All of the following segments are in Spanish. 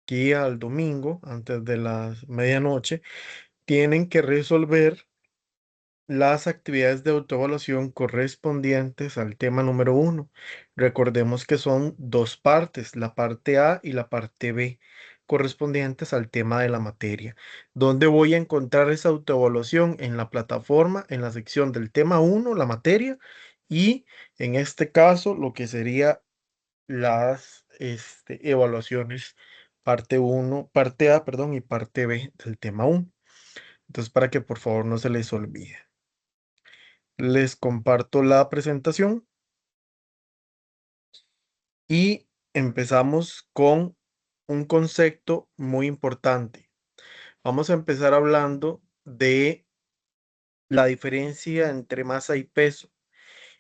aquí al domingo, antes de la medianoche, tienen que resolver las actividades de autoevaluación correspondientes al tema número uno. Recordemos que son dos partes, la parte A y la parte B, correspondientes al tema de la materia. ¿Dónde voy a encontrar esa autoevaluación? En la plataforma, en la sección del tema uno, la materia, y en este caso, lo que sería las evaluaciones parte uno, parte A, perdón, y parte B del tema uno. Entonces, para que por favor no se les olvide. Les comparto la presentación y empezamos con un concepto muy importante. Vamos a empezar hablando de la diferencia entre masa y peso.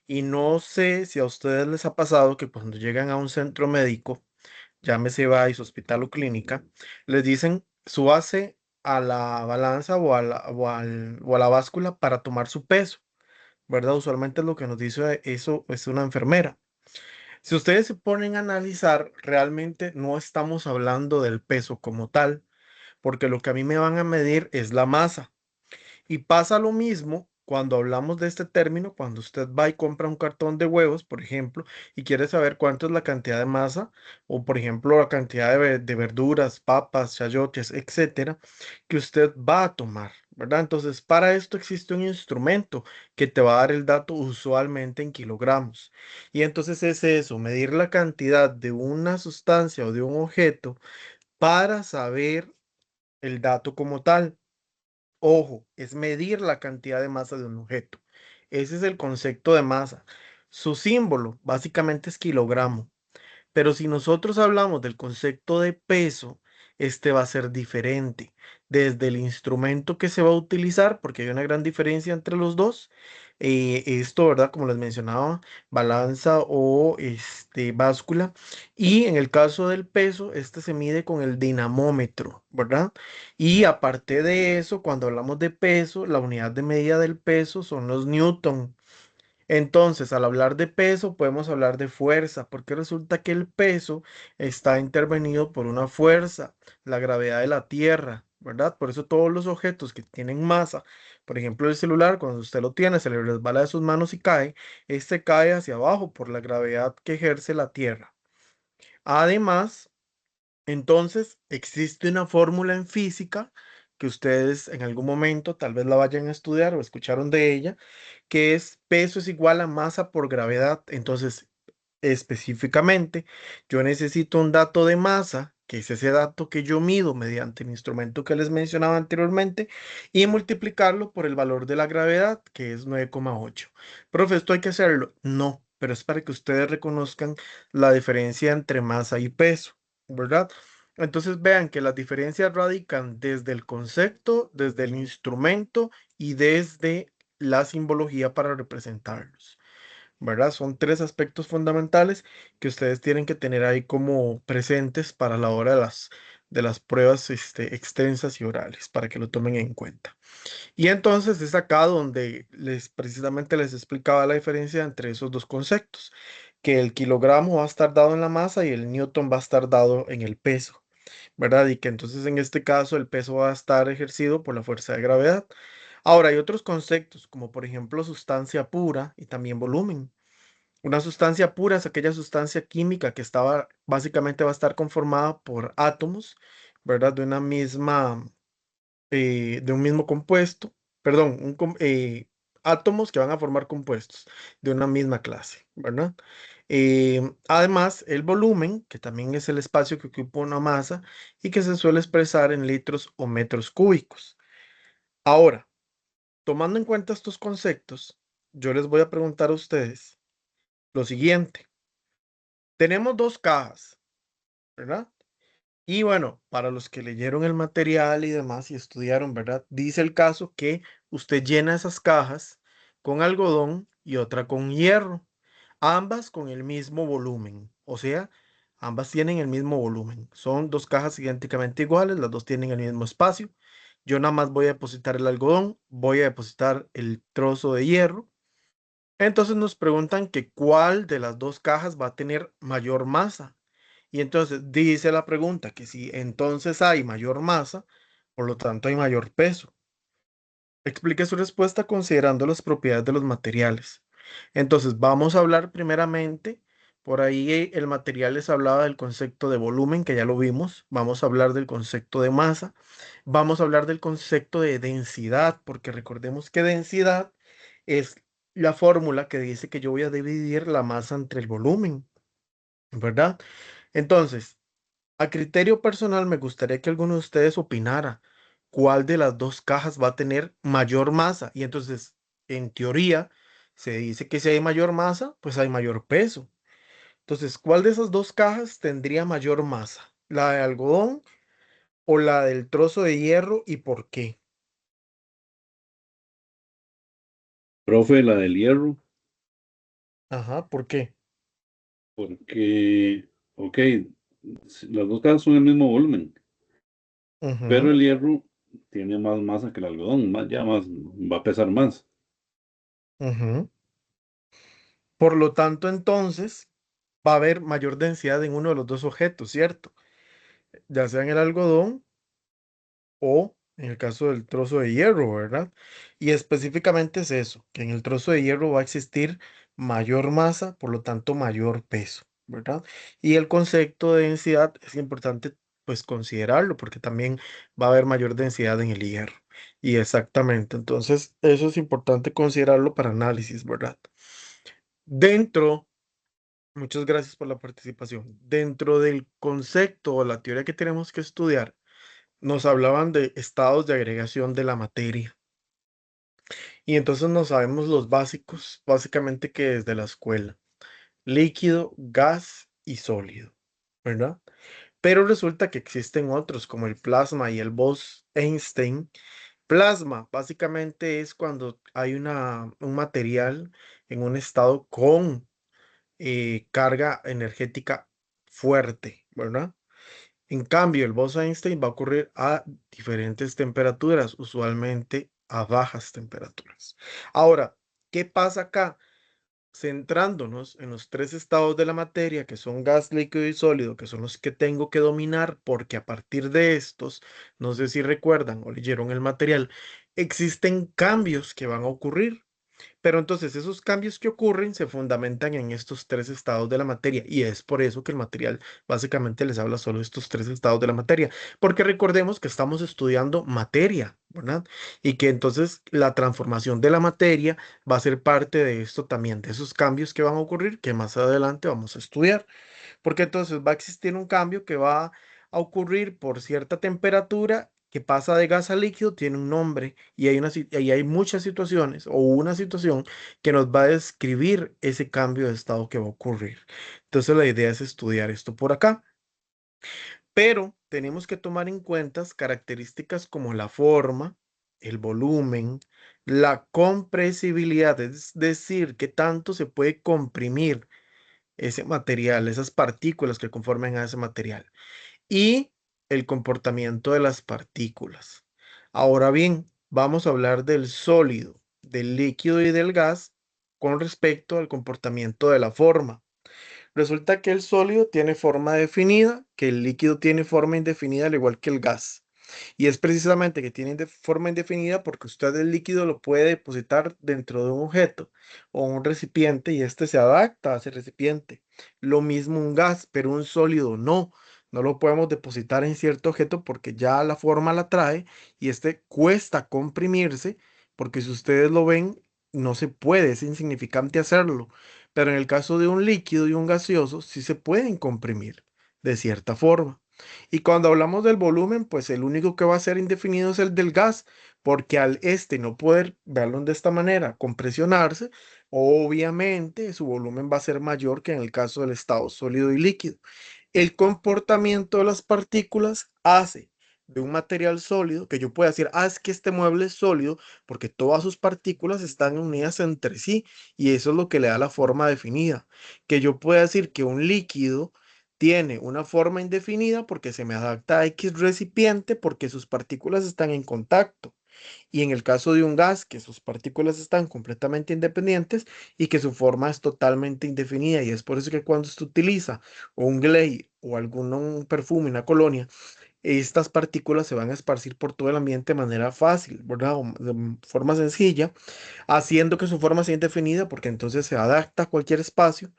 Y no sé si a ustedes les ha pasado que cuando llegan a un centro médico, llámese VAIS, hospital o clínica, les dicen súbase a la balanza o a la báscula para tomar su peso, ¿verdad? Usualmente lo que nos dice eso es una enfermera. Si ustedes se ponen a analizar, realmente no estamos hablando del peso como tal, porque lo que a mí me van a medir es la masa. Y pasa lo mismo cuando hablamos de este término, cuando usted va y compra un cartón de huevos, por ejemplo, y quiere saber cuánto es la cantidad de masa, o por ejemplo la cantidad de verduras, papas, chayotes, etcétera, que usted va a tomar, ¿verdad? Entonces, para esto existe un instrumento que te va a dar el dato usualmente en kilogramos. Y entonces es eso, medir la cantidad de una sustancia o de un objeto para saber el dato como tal. Ojo, es medir la cantidad de masa de un objeto. Ese es el concepto de masa. Su símbolo básicamente es kilogramo. Pero si nosotros hablamos del concepto de peso, este va a ser diferente. Desde el instrumento que se va a utilizar, porque hay una gran diferencia entre los dos. Esto, ¿verdad? Como les mencionaba, balanza o báscula. Y en el caso del peso, este se mide con el dinamómetro, ¿verdad? Y aparte de eso, cuando hablamos de peso, la unidad de medida del peso son los newton. Entonces, al hablar de peso, podemos hablar de fuerza, porque resulta que el peso está intervenido por una fuerza, la gravedad de la Tierra, ¿verdad? Por eso todos los objetos que tienen masa, por ejemplo el celular, cuando usted lo tiene, se le resbala de sus manos y cae, este cae hacia abajo por la gravedad que ejerce la Tierra. Además, entonces, existe una fórmula en física que ustedes en algún momento tal vez la vayan a estudiar o escucharon de ella, que es peso es igual a masa por gravedad. Entonces, específicamente, yo necesito un dato de masa, que es ese dato que yo mido mediante el instrumento que les mencionaba anteriormente, y multiplicarlo por el valor de la gravedad, que es 9,8. Profe, ¿esto hay que hacerlo? No, pero es para que ustedes reconozcan la diferencia entre masa y peso, ¿verdad? Entonces vean que las diferencias radican desde el concepto, desde el instrumento y desde la simbología para representarlos, ¿verdad? Son tres aspectos fundamentales que ustedes tienen que tener ahí como presentes para la hora de las pruebas extensas y orales, para que lo tomen en cuenta. Y entonces es acá donde precisamente les explicaba la diferencia entre esos dos conceptos, que el kilogramo va a estar dado en la masa y el newton va a estar dado en el peso, ¿verdad? Y que entonces en este caso el peso va a estar ejercido por la fuerza de gravedad. Ahora, hay otros conceptos, como por ejemplo sustancia pura y también volumen. Una sustancia pura es aquella sustancia química que estaba, básicamente va a estar conformada por átomos, ¿verdad? De un mismo compuesto, perdón, átomos que van a formar compuestos de una misma clase, ¿verdad? Además, el volumen, que también es el espacio que ocupa una masa y que se suele expresar en litros o metros cúbicos. Ahora, tomando en cuenta estos conceptos, yo les voy a preguntar a ustedes lo siguiente. Tenemos dos cajas, ¿verdad? Y bueno, para los que leyeron el material y demás y estudiaron, ¿verdad? Dice el caso que usted llena esas cajas con algodón y otra con hierro, ambas con el mismo volumen, o sea, ambas tienen el mismo volumen. Son dos cajas idénticamente iguales, las dos tienen el mismo espacio. Yo nada más voy a depositar el algodón, voy a depositar el trozo de hierro. Entonces nos preguntan que cuál de las dos cajas va a tener mayor masa. Y entonces dice la pregunta que si entonces hay mayor masa, por lo tanto hay mayor peso. Explique su respuesta considerando las propiedades de los materiales. Entonces, vamos a hablar primeramente, por ahí el material les hablaba del concepto de volumen, que ya lo vimos. Vamos a hablar del concepto de masa. Vamos a hablar del concepto de densidad, porque recordemos que densidad es la fórmula que dice que yo voy a dividir la masa entre el volumen, ¿verdad? Entonces, a criterio personal, me gustaría que alguno de ustedes opinara cuál de las dos cajas va a tener mayor masa. Y entonces, en teoría, se dice que si hay mayor masa, pues hay mayor peso. Entonces, ¿cuál de esas dos cajas tendría mayor masa? ¿La de algodón o la del trozo de hierro y por qué? Profe, la del hierro, Ajá, ¿por qué? porque, ok, las dos casas son el mismo volumen, pero Ujú, el hierro tiene más masa que el algodón, más, ya más, va a pesar más. ujú. Por lo tanto, entonces, va a haber mayor densidad en uno de los dos objetos, ¿cierto? Ya sea en el algodón o en el caso del trozo de hierro, ¿verdad? Y específicamente es eso, que en el trozo de hierro va a existir mayor masa, por lo tanto mayor peso, ¿verdad? Y el concepto de densidad es importante pues considerarlo porque también va a haber mayor densidad en el hierro. Y exactamente, entonces eso es importante considerarlo para análisis, ¿verdad? Dentro, muchas gracias por la participación. Dentro del concepto o la teoría que tenemos que estudiar, nos hablaban de estados de agregación de la materia. Y entonces no sabemos los básicos, básicamente que desde la escuela, líquido, gas y sólido, ¿verdad? Pero resulta que existen otros como el plasma y el Bose-Einstein. Plasma básicamente es cuando hay un material en un estado con carga energética fuerte, ¿verdad? En cambio, el Bose-Einstein va a ocurrir a diferentes temperaturas, usualmente a bajas temperaturas. Ahora, ¿qué pasa acá? Centrándonos en los tres estados de la materia, que son gas, líquido y sólido, que son los que tengo que dominar, porque a partir de estos, no sé si recuerdan o leyeron el material, existen cambios que van a ocurrir. Pero entonces esos cambios que ocurren se fundamentan en estos tres estados de la materia y es por eso que el material básicamente les habla solo de estos tres estados de la materia, porque recordemos que estamos estudiando materia, ¿verdad? Y que entonces la transformación de la materia va a ser parte de esto también, de esos cambios que van a ocurrir que más adelante vamos a estudiar porque entonces va a existir un cambio que va a ocurrir por cierta temperatura que pasa de gas a líquido, tiene un nombre y y hay muchas situaciones o una situación que nos va a describir ese cambio de estado que va a ocurrir. Entonces la idea es estudiar esto por acá, pero tenemos que tomar en cuenta características como la forma, el volumen, la compresibilidad, es decir, qué tanto se puede comprimir ese material, esas partículas que conforman a ese material y el comportamiento de las partículas. Ahora bien, vamos a hablar del sólido, del líquido y del gas con respecto al comportamiento de la forma. Resulta que el sólido tiene forma definida, que el líquido tiene forma indefinida, al igual que el gas. Y es precisamente que tiene forma indefinida porque usted el líquido lo puede depositar dentro de un objeto o un recipiente y este se adapta a ese recipiente. Lo mismo un gas, pero un sólido no. No lo podemos depositar en cierto objeto porque ya la forma la trae y este cuesta comprimirse porque si ustedes lo ven, no se puede, es insignificante hacerlo. Pero en el caso de un líquido y un gaseoso, sí se pueden comprimir de cierta forma. Y cuando hablamos del volumen, pues el único que va a ser indefinido es el del gas, porque al este no poder, verlo de esta manera, compresionarse, obviamente su volumen va a ser mayor que en el caso del estado sólido y líquido. El comportamiento de las partículas hace de un material sólido que yo pueda decir, ah, es que este mueble es sólido porque todas sus partículas están unidas entre sí y eso es lo que le da la forma definida. Que yo pueda decir que un líquido tiene una forma indefinida porque se me adapta a X recipiente porque sus partículas están en contacto. Y en el caso de un gas, que sus partículas están completamente independientes y que su forma es totalmente indefinida. Y es por eso que cuando se utiliza un gley o algún un perfume, una colonia, estas partículas se van a esparcir por todo el ambiente de manera fácil, ¿verdad? O de forma sencilla, haciendo que su forma sea indefinida, porque entonces se adapta a cualquier espacio.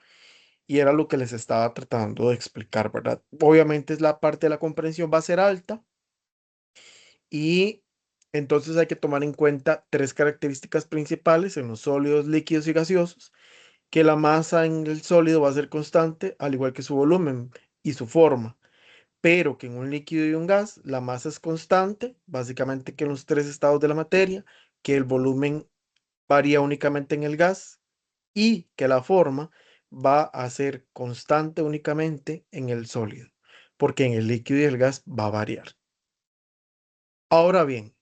Y era lo que les estaba tratando de explicar, ¿verdad? Obviamente es la parte de la comprensión va a ser alta y entonces hay que tomar en cuenta tres características principales en los sólidos, líquidos y gaseosos, que la masa en el sólido va a ser constante, al igual que su volumen y su forma, pero que en un líquido y un gas la masa es constante, básicamente que en los tres estados de la materia, que el volumen varía únicamente en el gas y que la forma va a ser constante únicamente en el sólido, porque en el líquido y el gas va a variar. Ahora bien,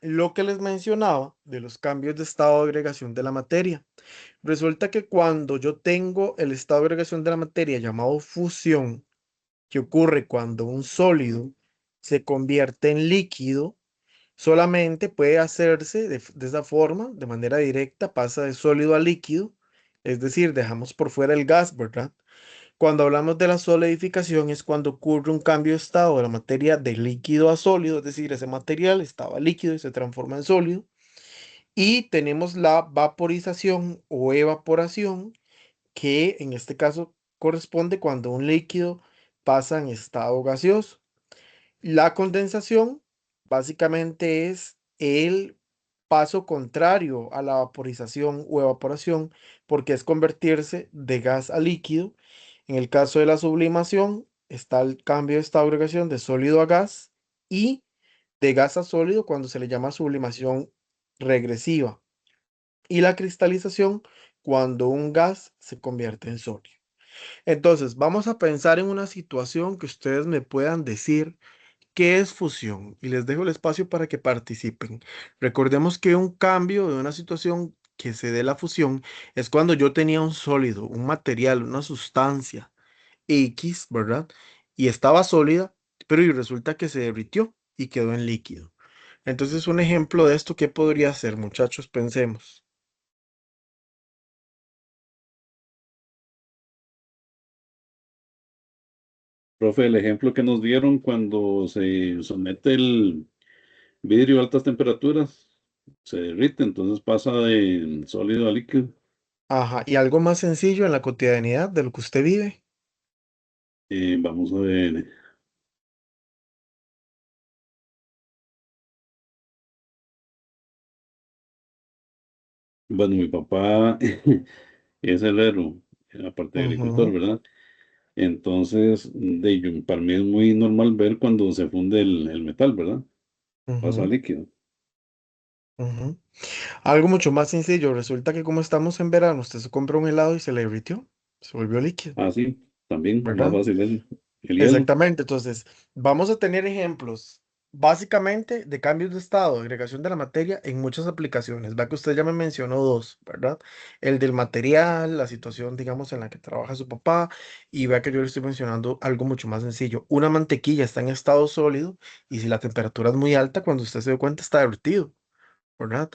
lo que les mencionaba de los cambios de estado de agregación de la materia. Resulta que cuando yo tengo el estado de agregación de la materia llamado fusión, que ocurre cuando un sólido se convierte en líquido, solamente puede hacerse de esa forma, de manera directa, pasa de sólido a líquido, es decir, dejamos por fuera el gas, ¿verdad? Cuando hablamos de la solidificación es cuando ocurre un cambio de estado de la materia de líquido a sólido, es decir, ese material estaba líquido y se transforma en sólido. Y tenemos la vaporización o evaporación, que en este caso corresponde cuando un líquido pasa en estado gaseoso. La condensación básicamente es el paso contrario a la vaporización o evaporación, porque es convertirse de gas a líquido. En el caso de la sublimación está el cambio de estado de agregación de sólido a gas y de gas a sólido cuando se le llama sublimación regresiva. Y la cristalización cuando un gas se convierte en sólido. Entonces, vamos a pensar en una situación que ustedes me puedan decir qué es fusión y les dejo el espacio para que participen. Recordemos que un cambio de una situación que se dé la fusión es cuando yo tenía un sólido, un material, una sustancia X, ¿verdad? Y estaba sólida, pero y resulta que se derritió y quedó en líquido. Entonces, un ejemplo de esto, ¿qué podría ser, muchachos? Pensemos. Profe, el ejemplo que nos dieron cuando se somete el vidrio a altas temperaturas, se derrite, entonces pasa de sólido a líquido. Ajá, y algo más sencillo en la cotidianidad de lo que usted vive. Vamos a ver. Bueno, mi papá es herrero, aparte de agricultor, Ujú, ¿verdad? Entonces, para mí es muy normal ver cuando se funde el metal, ¿verdad? Pasa a ujú, líquido. ujú. Algo mucho más sencillo. Resulta que como estamos en verano, usted se compra un helado y se le derritió, se volvió líquido, Ah, sí, también, más ¿verdad? fácil eso. El hielo, Exactamente. Entonces, vamos a tener ejemplos básicamente de cambios de estado, agregación de la materia en muchas aplicaciones. Va que usted ya me mencionó dos, ¿verdad? El del material, la situación, digamos, en la que trabaja su papá, y vea que yo le estoy mencionando algo mucho más sencillo. Una mantequilla está en estado sólido y si la temperatura es muy alta, cuando usted se dé cuenta está derretido. ¿Verdad?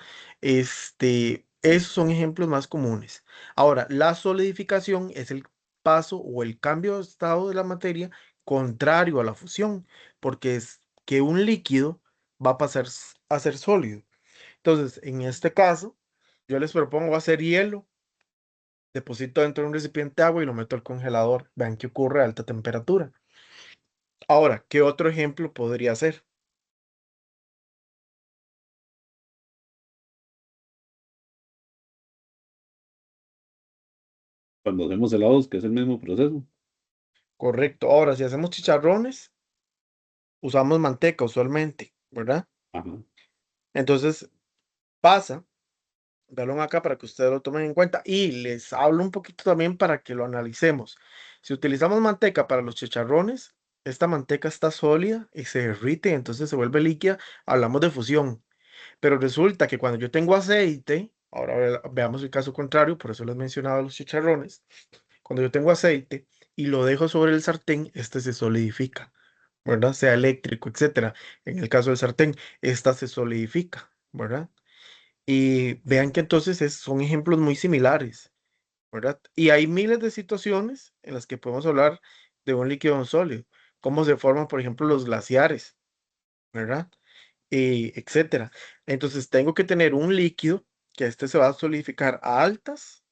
Esos son ejemplos más comunes. Ahora, la solidificación es el paso o el cambio de estado de la materia contrario a la fusión, porque es que un líquido va a pasar a ser sólido. Entonces, en este caso, yo les propongo hacer hielo, deposito dentro de un recipiente de agua y lo meto al congelador. Vean qué ocurre a alta temperatura. Ahora, ¿qué otro ejemplo podría ser? cuando hacemos helados, que es el mismo proceso. Correcto. Ahora, si hacemos chicharrones, usamos manteca usualmente, ¿verdad? Ajá. Entonces pasa, véanlo acá para que ustedes lo tomen en cuenta y les hablo un poquito también para que lo analicemos. Si utilizamos manteca para los chicharrones, esta manteca está sólida y se derrite, entonces se vuelve líquida, hablamos de fusión. Pero resulta que cuando yo tengo aceite, ahora veamos el caso contrario, por eso les mencionaba los chicharrones, cuando yo tengo aceite y lo dejo sobre el sartén, este se solidifica. ¿verdad? Sea eléctrico, etcétera. En el caso del sartén, esta se solidifica, ¿verdad? Y vean que entonces son ejemplos muy similares, ¿verdad? Y hay miles de situaciones en las que podemos hablar de un líquido o un sólido, cómo se forman, por ejemplo, los glaciares, ¿verdad? Y etcétera. Entonces tengo que tener un líquido que este se va a solidificar a altas,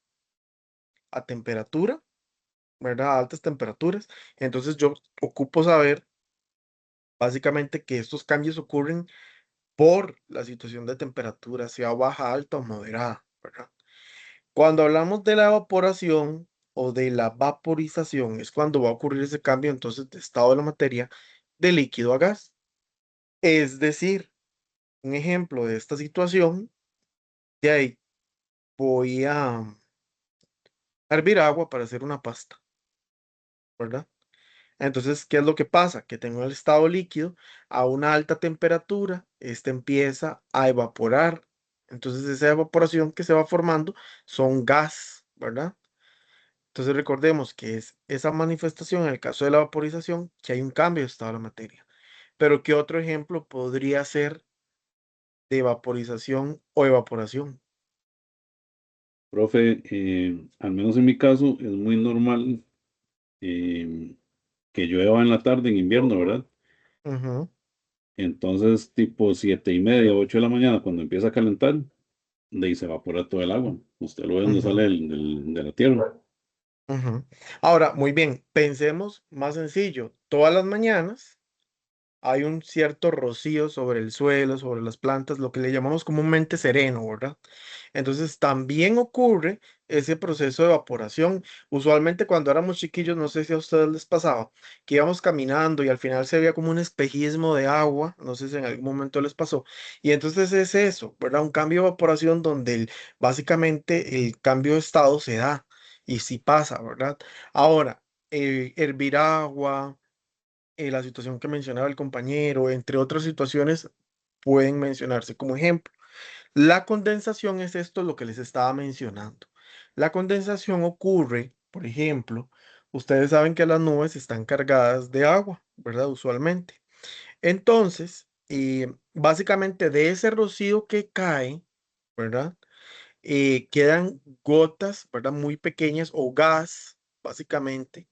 a temperatura, ¿verdad? A altas temperaturas. Entonces yo ocupo saber básicamente que estos cambios ocurren por la situación de temperatura, sea baja, alta o moderada, ¿verdad? Cuando hablamos de la evaporación o de la vaporización, es cuando va a ocurrir ese cambio entonces de estado de la materia de líquido a gas. Es decir, un ejemplo de esta situación, de ahí voy a hervir agua para hacer una pasta, ¿verdad? Entonces, ¿qué es lo que pasa? Que tengo el estado líquido a una alta temperatura, este empieza a evaporar. Entonces, esa evaporación que se va formando son gas, ¿verdad? Entonces, recordemos que es esa manifestación en el caso de la vaporización, que hay un cambio de estado de la materia. Pero, ¿qué otro ejemplo podría ser de vaporización o evaporación? Profe, al menos en mi caso es muy normal eh, que llueva en la tarde en invierno, ¿verdad? Ujú, Entonces, tipo 7:30, 8 de la mañana, cuando empieza a calentar, de ahí se evapora todo el agua. Usted lo ve donde ujú, sale de la tierra. ujú. Ahora, muy bien, pensemos más sencillo. Todas las mañanas hay un cierto rocío sobre el suelo, sobre las plantas, lo que le llamamos comúnmente sereno, ¿verdad? Entonces también ocurre ese proceso de evaporación. Usualmente cuando éramos chiquillos, no sé si a ustedes les pasaba, que íbamos caminando y al final se veía como un espejismo de agua, no sé si en algún momento les pasó. Y entonces es eso, ¿verdad? Un cambio de evaporación donde básicamente el cambio de estado se da y sí pasa, ¿verdad? Ahora, hervir agua, la situación que mencionaba el compañero, entre otras situaciones, pueden mencionarse como ejemplo. La condensación es esto lo que les estaba mencionando. La condensación ocurre, por ejemplo, ustedes saben que las nubes están cargadas de agua, ¿verdad? Usualmente. Entonces, básicamente de ese rocío que cae, ¿verdad? Quedan gotas, ¿verdad? Muy pequeñas o gas, básicamente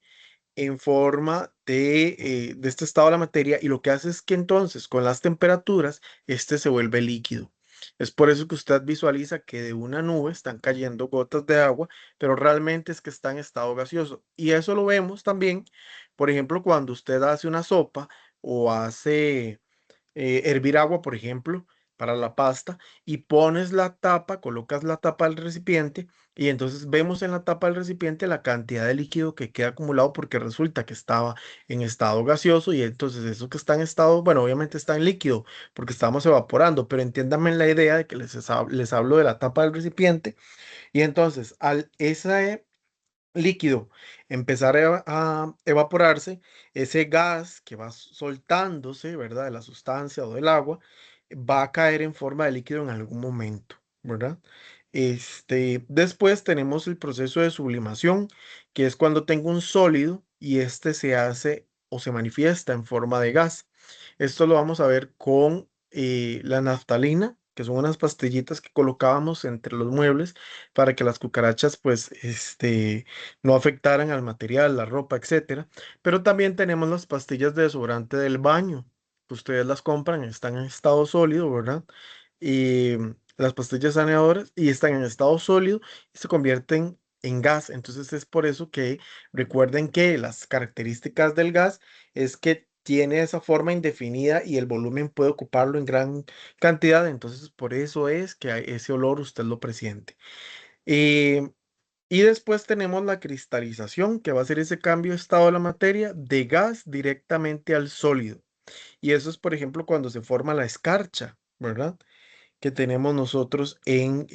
en forma de este estado de la materia y lo que hace es que entonces con las temperaturas este se vuelve líquido. Es por eso que usted visualiza que de una nube están cayendo gotas de agua, pero realmente es que está en estado gaseoso. Y eso lo vemos también, por ejemplo, cuando usted hace una sopa o hace hervir agua, por ejemplo, para la pasta y pones la tapa, colocas la tapa del recipiente y entonces vemos en la tapa del recipiente la cantidad de líquido que queda acumulado porque resulta que estaba en estado gaseoso y entonces eso que está en estado, bueno, obviamente está en líquido porque estamos evaporando, pero entiéndanme la idea de que les hablo de la tapa del recipiente y entonces al esa líquido empezar a evaporarse, ese gas que va soltándose, ¿verdad? De la sustancia o del agua, va a caer en forma de líquido en algún momento, ¿verdad? Después tenemos el proceso de sublimación, que es cuando tengo un sólido y este se hace o se manifiesta en forma de gas. Esto lo vamos a ver con la naftalina, que son unas pastillitas que colocábamos entre los muebles para que las cucarachas, pues, no afectaran al material, la ropa, etcétera. Pero también tenemos las pastillas de desodorante del baño, que ustedes las compran, están en estado sólido, ¿verdad? Y las pastillas saneadoras y están en estado sólido y se convierten en gas. Entonces es por eso que recuerden que las características del gas es que tiene esa forma indefinida y el volumen puede ocuparlo en gran cantidad. Entonces por eso es que ese olor usted lo presiente. Eh, y después tenemos la cristalización, que va a ser ese cambio de estado de la materia de gas directamente al sólido. Y eso es, por ejemplo, cuando se forma la escarcha, ¿verdad? Que tenemos nosotros en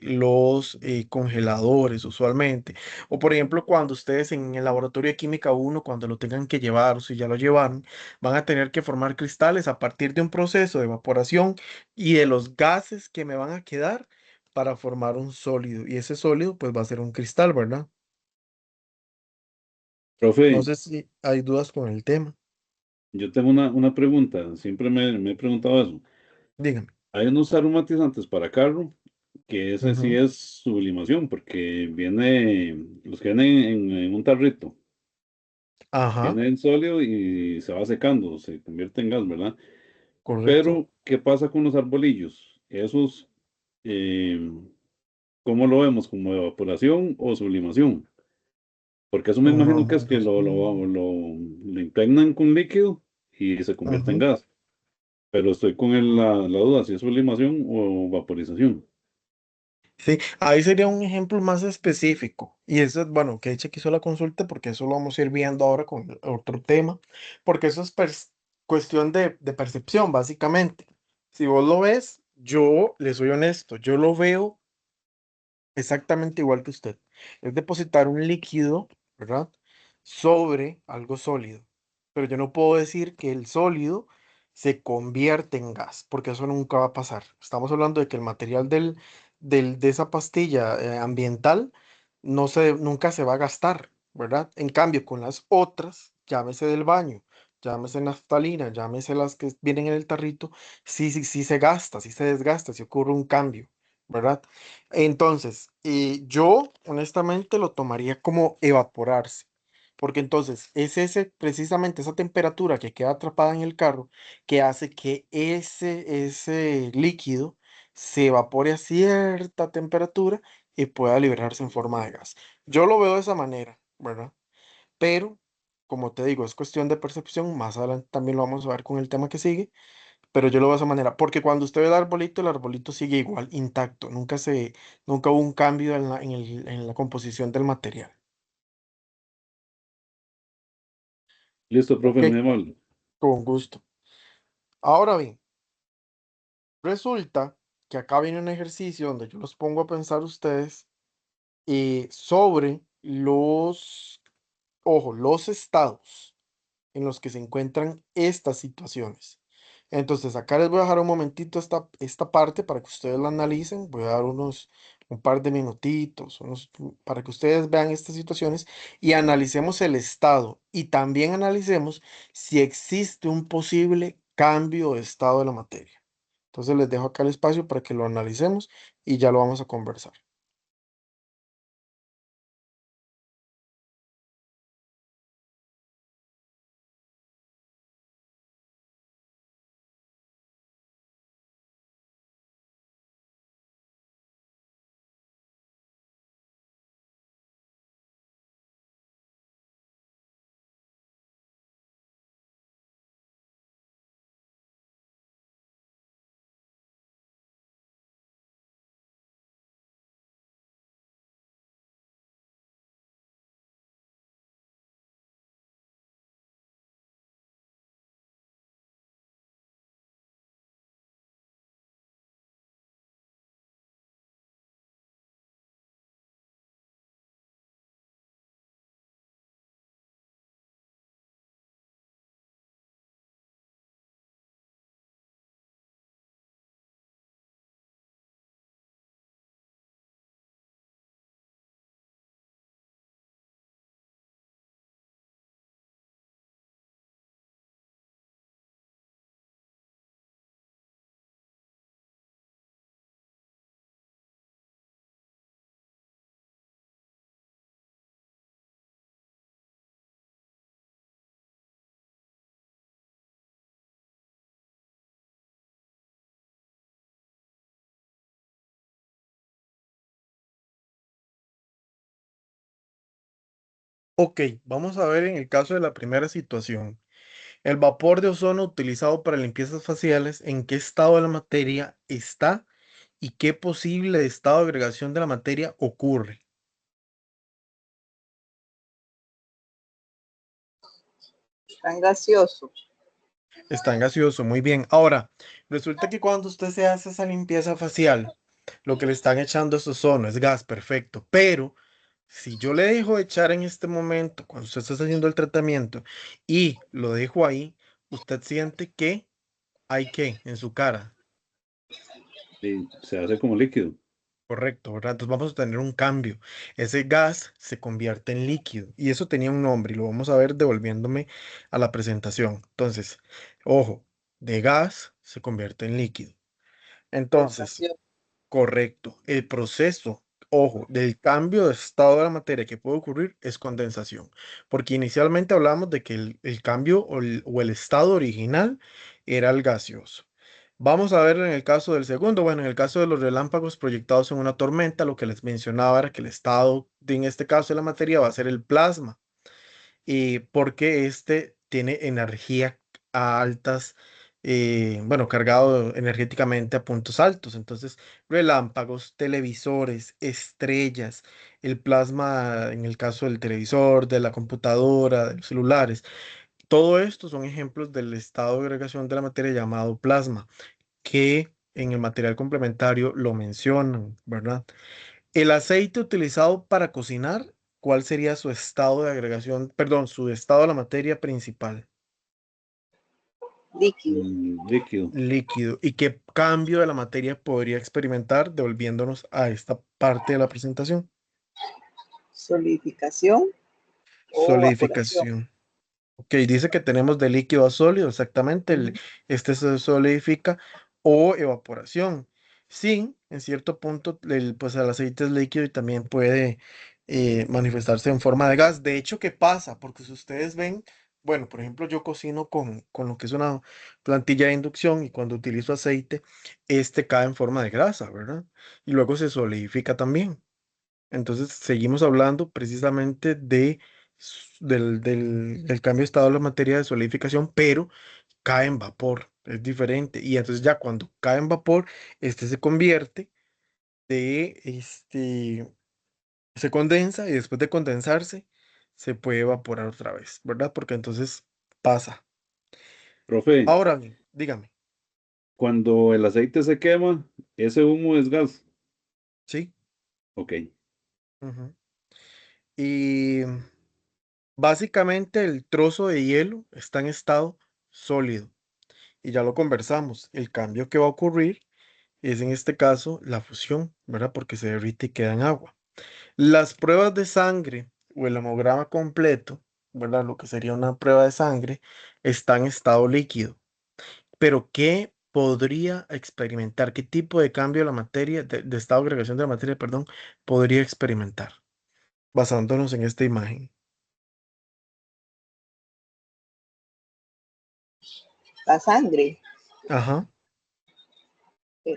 los congeladores usualmente. O por ejemplo, cuando ustedes en el laboratorio de química uno cuando lo tengan que llevar o si ya lo llevaron, van a tener que formar cristales a partir de un proceso de evaporación y de los gases que me van a quedar para formar un sólido. Y ese sólido pues va a ser un cristal, ¿verdad? No Profe, sé si hay dudas con el tema. yo tengo una pregunta, siempre me he preguntado eso. Dígame. Hay unos aromatizantes para carro que ese sí Ujú. es sublimación, porque los que vienen en un tarrito, Ajá, viene en sólido y se va secando, se convierte en gas, ¿verdad? correcto. Pero, ¿qué pasa con los arbolillos? Esos, eh, ¿cómo lo vemos? ¿Como evaporación o sublimación? Porque eso me imagino que es que lo impregnan con líquido y se convierte en Ujú. gas. Pero estoy con la duda si es sublimación o vaporización. Sí, ahí sería un ejemplo más específico. Y eso es, bueno, que eche que hizo la consulta porque eso lo vamos a ir viendo ahora con el otro tema, porque eso es cuestión de percepción, básicamente. Si vos lo ves, yo le soy honesto, yo lo veo exactamente igual que usted. Es depositar un líquido, ¿verdad? Sobre algo sólido. Pero yo no puedo decir que el sólido se convierte en gas, porque eso nunca va a pasar. Estamos hablando de que el material de esa pastilla ambiental nunca se va a gastar, ¿verdad? En cambio, con las otras, llámese del baño, llámese naftalina, llámese las que vienen en el tarrito, sí, sí, sí se gasta, sí se desgasta, sí ocurre un cambio, ¿verdad? Entonces, yo honestamente lo tomaría como evaporarse, porque entonces es precisamente esa temperatura que queda atrapada en el carro que hace que ese líquido se evapore a cierta temperatura y pueda liberarse en forma de gas. Yo lo veo de esa manera, ¿verdad? Pero, como te digo, es cuestión de percepción. Más adelante también lo vamos a ver con el tema que sigue, pero yo lo veo de esa manera, porque cuando usted ve el arbolito sigue igual, intacto, nunca hubo un cambio en la composición del material. Listo, profe, Ok, muy amable. con gusto. Ahora bien, resulta que acá viene un ejercicio donde yo los pongo a pensar ustedes sobre los estados en los que se encuentran estas situaciones. Entonces, acá les voy a dejar un momentito esta parte para que ustedes la analicen. Voy a dar un par de minutitos, para que ustedes vean estas situaciones y analicemos el estado y también analicemos si existe un posible cambio de estado de la materia. Entonces, les dejo acá el espacio para que lo analicemos y ya lo vamos a conversar. Ok, vamos a ver en el caso de la primera situación. El vapor de ozono utilizado para limpiezas faciales, ¿en qué estado de la materia está y qué posible estado de agregación de la materia ocurre? Tan gaseoso. Está en gaseoso, muy bien. Ahora, resulta que cuando usted se hace esa limpieza facial, lo que le están echando es ozono, es gas, perfecto. Pero si yo le dejo echar en este momento, cuando usted está haciendo el tratamiento, y lo dejo ahí, usted siente que hay que en su cara. Y se hace como líquido. Correcto, ¿verdad? Entonces vamos a tener un cambio. Ese gas se convierte en líquido y eso tenía un nombre y lo vamos a ver devolviéndome a la presentación. Entonces, ojo, de gas se convierte en líquido. Entonces, Condensación. correcto, el proceso, ojo, del cambio de estado de la materia que puede ocurrir es condensación, porque inicialmente hablábamos de que el cambio o el estado original era el gaseoso. Vamos a ver en el caso del segundo, bueno, en el caso de los relámpagos proyectados en una tormenta, lo que les mencionaba era que el estado en este caso de la materia va a ser el plasma, y porque este tiene energía a altas, bueno, cargado energéticamente a puntos altos. Entonces, relámpagos, televisores, estrellas, el plasma en el caso del televisor, de la computadora, de los celulares, todo esto son ejemplos del estado de agregación de la materia llamado plasma que en el material complementario lo mencionan, ¿verdad? El aceite utilizado para cocinar, ¿cuál sería su estado de agregación, perdón, su estado de la materia principal? Líquido. Líquido. Líquido. ¿Y qué cambio de la materia podría experimentar devolviéndonos a esta parte de la presentación? Solidificación o evaporación. Solidificación. Ok, dice que tenemos de líquido a sólido, exactamente. Ujú. Este se solidifica o evaporación. Sí, en cierto punto, pues el aceite es líquido y también puede manifestarse en forma de gas. De hecho, ¿qué pasa? Porque si ustedes ven, bueno, por ejemplo, yo cocino con lo que es una plantilla de inducción y cuando utilizo aceite, este cae en forma de grasa, ¿verdad? Y luego se solidifica también. Entonces, seguimos hablando precisamente del cambio de estado de la materia de solidificación, pero cae en vapor, es diferente. Y entonces ya cuando cae en vapor, este se convierte se condensa y después de condensarse, se puede evaporar otra vez, ¿verdad? Porque entonces pasa. Profe, Ahora bien, dígame, cuando el aceite se quema, ese humo es gas. ¿sí? Ok. Ujú. Y básicamente el trozo de hielo está en estado sólido. Y ya lo conversamos, el cambio que va a ocurrir es en este caso la fusión, ¿verdad? Porque se derrite y queda en agua. Las pruebas de sangre o el hemograma completo, ¿verdad? Lo que sería una prueba de sangre, está en estado líquido. Pero ¿qué podría experimentar? ¿Qué tipo de cambio de la materia, de estado de agregación de la materia, perdón, podría experimentar? Basándonos en esta imagen. La sangre. Ajá.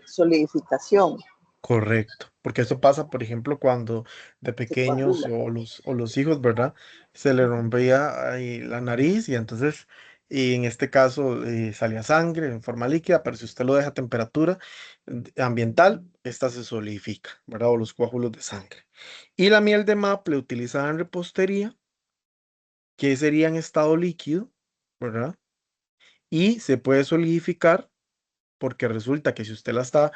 Solidificación. Correcto, porque eso pasa, por ejemplo, cuando de Se pequeños coagula. o los hijos, ¿verdad? Se le rompía ahí la nariz y entonces, y en este caso, salía sangre en forma líquida, pero si usted lo deja a temperatura ambiental, esta se solidifica, ¿verdad? O los coágulos de sangre. Y la miel de maple utilizada en repostería, que sería en estado líquido, ¿verdad? Y se puede solidificar porque resulta que si usted la está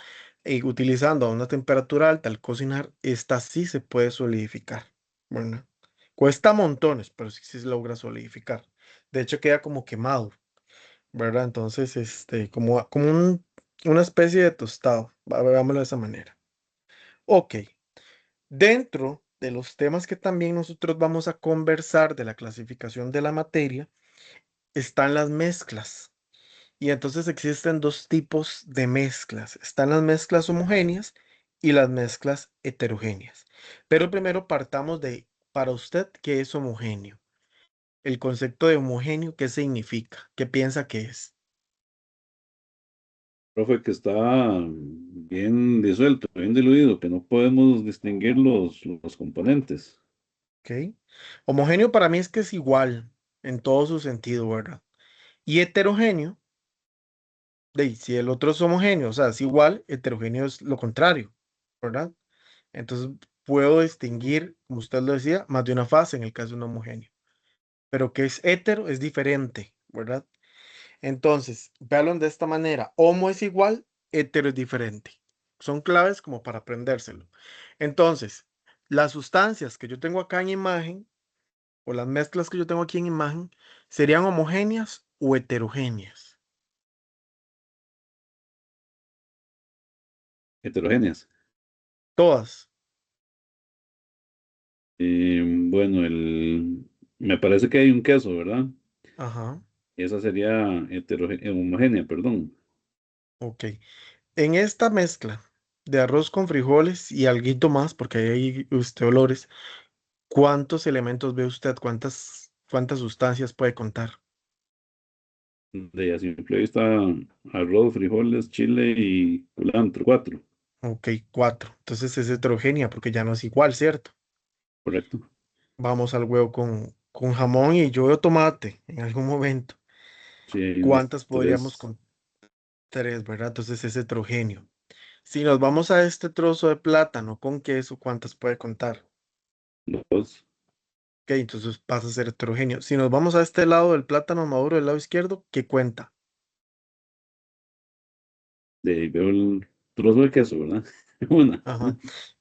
utilizando a una temperatura alta al cocinar, esta sí se puede solidificar. Bueno, cuesta montones, pero sí se logra solidificar. De hecho, queda como quemado, ¿verdad? Entonces, como una especie de tostado, veámoslo de esa manera. Ok, dentro de los temas que también nosotros vamos a conversar de la clasificación de la materia, están las mezclas. Y entonces existen dos tipos de mezclas. Están las mezclas homogéneas y las mezclas heterogéneas. Pero primero partamos de, para usted, ¿qué es homogéneo? El concepto de homogéneo, ¿qué significa? ¿Qué piensa que es? Profe, que está bien disuelto, bien diluido, que no podemos distinguir los componentes. ¿Ok? Homogéneo para mí es que es igual en todo su sentido, ¿verdad? Y heterogéneo, si el otro es homogéneo, o sea, es igual, heterogéneo es lo contrario, ¿verdad? Entonces puedo distinguir, como usted lo decía, más de una fase en el caso de un homogéneo. Pero que es hetero es diferente, ¿verdad? Entonces, véanlo de esta manera. Homo es igual, hetero es diferente. Son claves como para aprendérselo. Entonces, las sustancias que yo tengo acá en imagen, o las mezclas que yo tengo aquí en imagen, ¿serían homogéneas o heterogéneas? Heterogéneas. Todas. Bueno, me parece que hay un queso, ¿verdad? Ajá, Esa sería homogénea, perdón. ok. En esta mezcla de arroz con frijoles y alguito más, porque ahí hay usted olores, ¿cuántos elementos ve usted? ¿Cuántas sustancias puede contar? De a simple vista, arroz, frijoles, chile y culantro, cuatro, Ok, cuatro. Entonces es heterogénea porque ya no es igual, ¿cierto? correcto. Vamos al huevo con jamón y yo veo tomate en algún momento. Sí, hay unas ¿Cuántas podríamos tres, con tres, verdad? Entonces es heterogéneo. Si nos vamos a este trozo de plátano con queso, ¿cuántas puede contar? dos. Ok, entonces pasa a ser heterogéneo. Si nos vamos a este lado del plátano maduro del lado izquierdo, ¿qué cuenta? De ahí veo el trozo de queso, ¿verdad? Una. Ajá.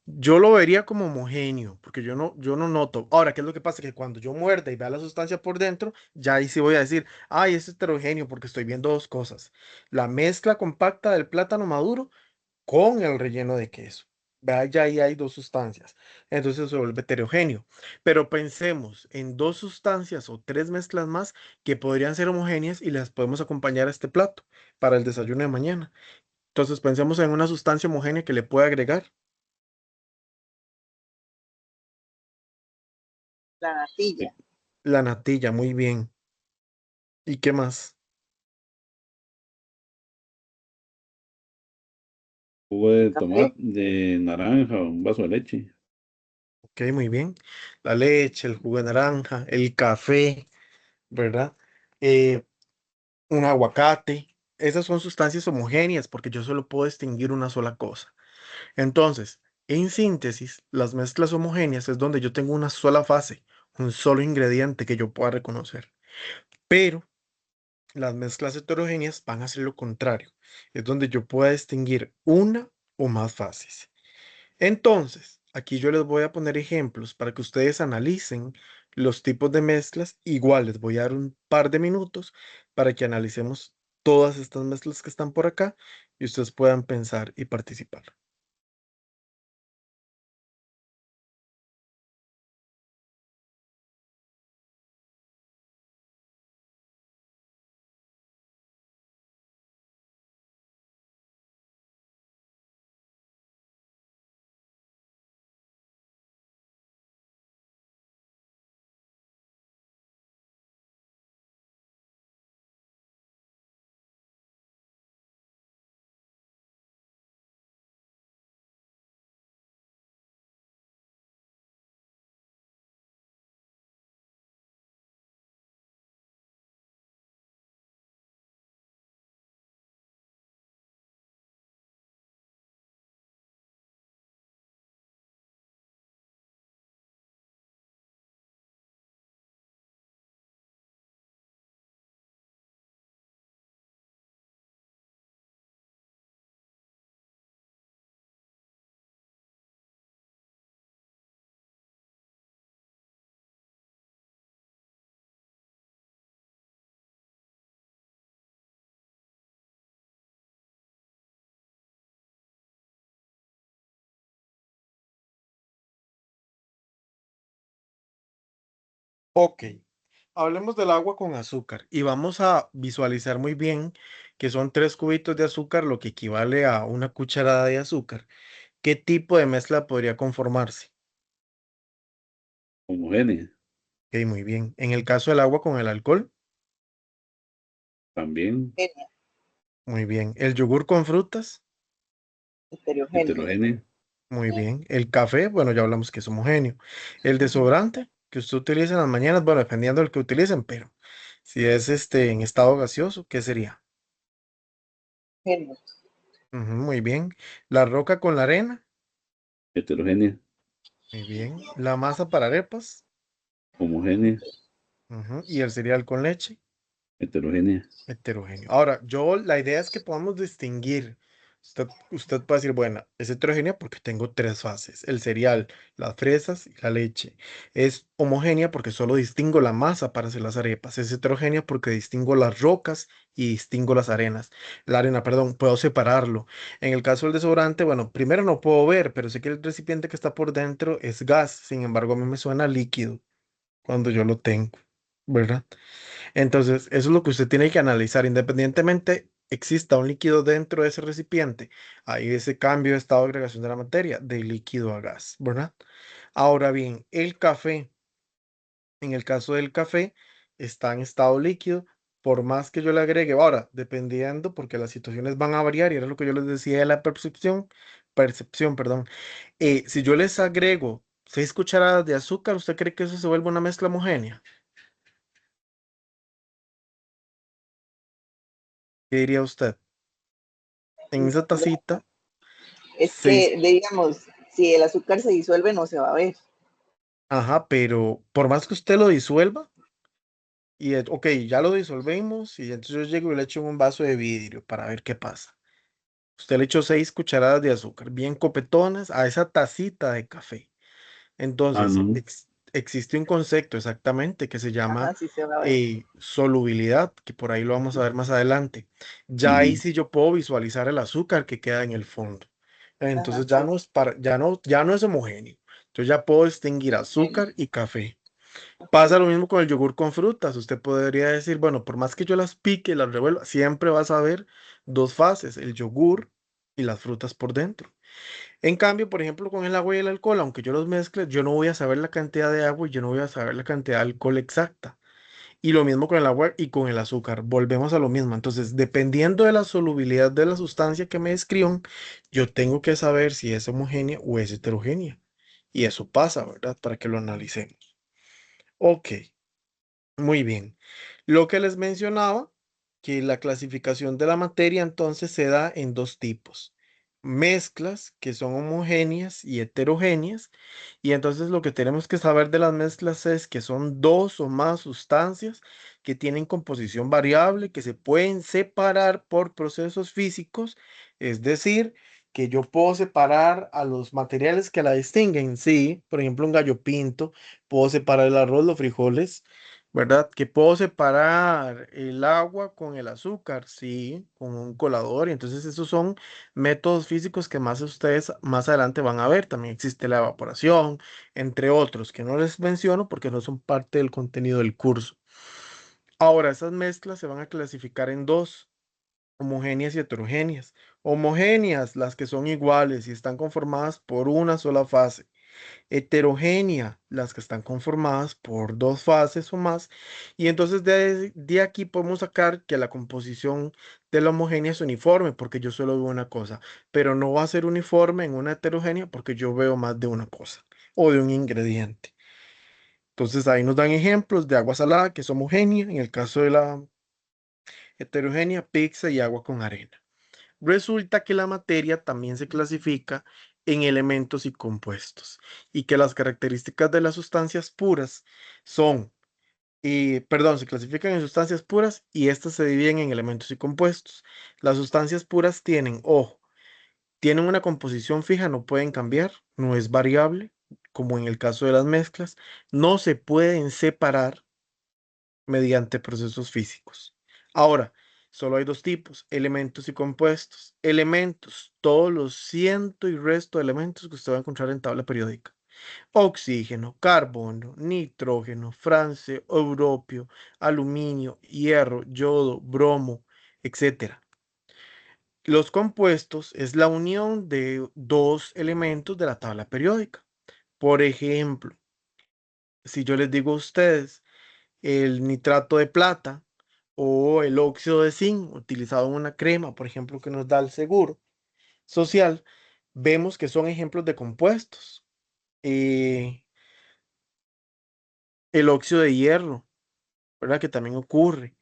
Yo lo vería como homogéneo, porque yo no noto. Ahora, ¿qué es lo que pasa? Que cuando yo muerda y vea la sustancia por dentro, ya ahí sí voy a decir, ay, es heterogéneo, porque estoy viendo dos cosas. La mezcla compacta del plátano maduro con el relleno de queso. Vea, ya ahí hay dos sustancias. Entonces se vuelve heterogéneo. Pero pensemos en dos sustancias o tres mezclas más que podrían ser homogéneas y las podemos acompañar a este plato para el desayuno de mañana. Entonces pensemos en una sustancia homogénea que le pueda agregar La natilla, la natilla, muy bien. ¿Y qué más? Jugo de café, tomate, de naranja, un vaso de leche. Ok, muy bien. La leche, el jugo de naranja, el café, ¿verdad? Eh, un aguacate. Esas son sustancias homogéneas porque yo solo puedo distinguir una sola cosa. Entonces, en síntesis, las mezclas homogéneas es donde yo tengo una sola fase, un solo ingrediente que yo pueda reconocer. Pero las mezclas heterogéneas van a ser lo contrario. Es donde yo pueda distinguir una o más fases. Entonces, aquí yo les voy a poner ejemplos para que ustedes analicen los tipos de mezclas. Igual les voy a dar un par de minutos para que analicemos todas estas mezclas que están por acá y ustedes puedan pensar y participar. Ok, hablemos del agua con azúcar y vamos a visualizar muy bien que son 3 cubitos de azúcar, lo que equivale a una cucharada de azúcar. ¿Qué tipo de mezcla podría conformarse? Homogénea, Ok, muy bien. En el caso del agua con el alcohol, también. heterogénea, muy bien. El yogur con frutas, heterogénea, Heterogénea, muy bien. El café, bueno, ya hablamos que es homogéneo. El ujú, desodorante que usted utiliza en las mañanas, bueno, dependiendo del que utilicen, pero si es en estado gaseoso, ¿qué sería? heterogénea, Ujú, muy bien. La roca con la arena, heterogénea, muy bien. La masa para arepas, homogénea, ujú, y el cereal con leche, heterogénea. heterogéneo. Ahora, la idea es que podamos distinguir Usted puede decir, bueno, es heterogénea porque tengo tres fases, el cereal, las fresas y la leche. Es homogénea porque solo distingo la masa para hacer las arepas. Es heterogénea porque distingo las rocas y distingo las arenas. La arena, perdón, puedo separarlo. En el caso del desodorante, bueno, primero no puedo ver, pero sé que el recipiente que está por dentro es gas. Sin embargo, a mí me suena líquido cuando yo lo tengo, ¿verdad? Entonces, eso es lo que usted tiene que analizar, independientemente exista un líquido dentro de ese recipiente. Hay ese cambio de estado de agregación de la materia, de líquido a gas, ¿verdad? Ahora bien, el café, en el caso del café, está en estado líquido. Por más que yo le agregue, ahora, dependiendo, porque las situaciones van a variar, y era lo que yo les decía de la percepción, perdón. Si yo les agrego 6 cucharadas de azúcar, ¿usted cree que eso se vuelve una mezcla homogénea? ¿Qué diría usted? En esa tacita, Es seis. que, digamos, si el azúcar se disuelve, no se va a ver. Ajá, pero por más que usted lo disuelva, y ok, ya lo disolvemos, y entonces yo llego y le echo en un vaso de vidrio para ver qué pasa. Usted le echó 6 cucharadas de azúcar, bien copetonas, a esa tacita de café. Ah, Entonces, no. existe un concepto exactamente que se llama Ajá, sí se va a ver. solubilidad, que por ahí lo vamos a ver más adelante. Ya ahí Ujú, sí yo puedo visualizar el azúcar que queda en el fondo. Ajá, Entonces ya sí. no es ya no es homogéneo. Yo ya puedo distinguir Bueno, azúcar y café. ok. Pasa lo mismo con el yogur con frutas. Usted podría decir, bueno, por más que yo las pique y las revuelva, siempre vas a ver dos fases, el yogur y las frutas por dentro. En cambio, por ejemplo, con el agua y el alcohol, aunque yo los mezcle, yo no voy a saber la cantidad de agua y yo no voy a saber la cantidad de alcohol exacta. Y lo mismo con el agua y con el azúcar. Volvemos a lo mismo. Entonces, dependiendo de la solubilidad de la sustancia que me describan, yo tengo que saber si es homogénea o es heterogénea. Y eso pasa, ¿verdad? Para que lo analicemos. Ok. Muy bien. Lo que les mencionaba, que la clasificación de la materia entonces se da en dos tipos. Mezclas que son homogéneas y heterogéneas. Y entonces lo que tenemos que saber de las mezclas es que son dos o más sustancias que tienen composición variable, que se pueden separar por procesos físicos. Es decir, que yo puedo separar a los materiales que la distinguen. Sí, por ejemplo, un gallo pinto, puedo separar el arroz, los frijoles, ¿verdad? Que puedo separar el agua con el azúcar, sí, con un colador. Y entonces esos son métodos físicos que más ustedes más adelante van a ver. También existe la evaporación, entre otros, que no les menciono porque no son parte del contenido del curso. Ahora, esas mezclas se van a clasificar en dos, homogéneas y heterogéneas. Homogéneas, las que son iguales y están conformadas por una sola fase. Heterogénea, las que están conformadas por dos fases o más. Y entonces de aquí podemos sacar que la composición de la homogénea es uniforme, porque yo solo veo una cosa, pero no va a ser uniforme en una heterogénea porque yo veo más de una cosa o de un ingrediente. Entonces ahí nos dan ejemplos de agua salada que es homogénea, en el caso de la heterogénea, pizza y agua con arena. Resulta que la materia también se clasifica en elementos y compuestos y que las características de las sustancias puras son, perdón, se clasifican en sustancias puras y estas se dividen en elementos y compuestos. Las sustancias puras tienen, ojo, tienen una composición fija, no pueden cambiar, no es variable, como en el caso de las mezclas, no se pueden separar mediante procesos físicos. Ahora, solo hay dos tipos, elementos y compuestos. Elementos, todos los ciento y resto de elementos que usted va a encontrar en tabla periódica. Oxígeno, carbono, nitrógeno, francio, europio, aluminio, hierro, yodo, bromo, etcétera. Los compuestos es la unión de dos elementos de la tabla periódica. Por ejemplo, si yo les digo a ustedes, el nitrato de plata o el óxido de zinc utilizado en una crema, por ejemplo, que nos da el seguro social, vemos que son ejemplos de compuestos. Eh, el óxido de hierro, ¿verdad? Que también ocurre,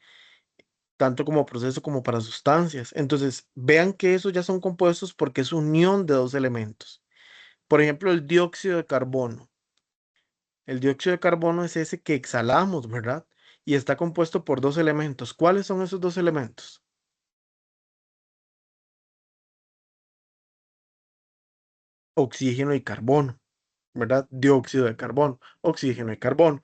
tanto como proceso como para sustancias. Entonces, vean que esos ya son compuestos porque es unión de dos elementos. Por ejemplo, el dióxido de carbono. El dióxido de carbono es ese que exhalamos, ¿verdad? Y está compuesto por dos elementos. ¿Cuáles son esos dos elementos? oxígeno y carbono, ¿verdad? Dióxido de carbono, oxígeno y carbono.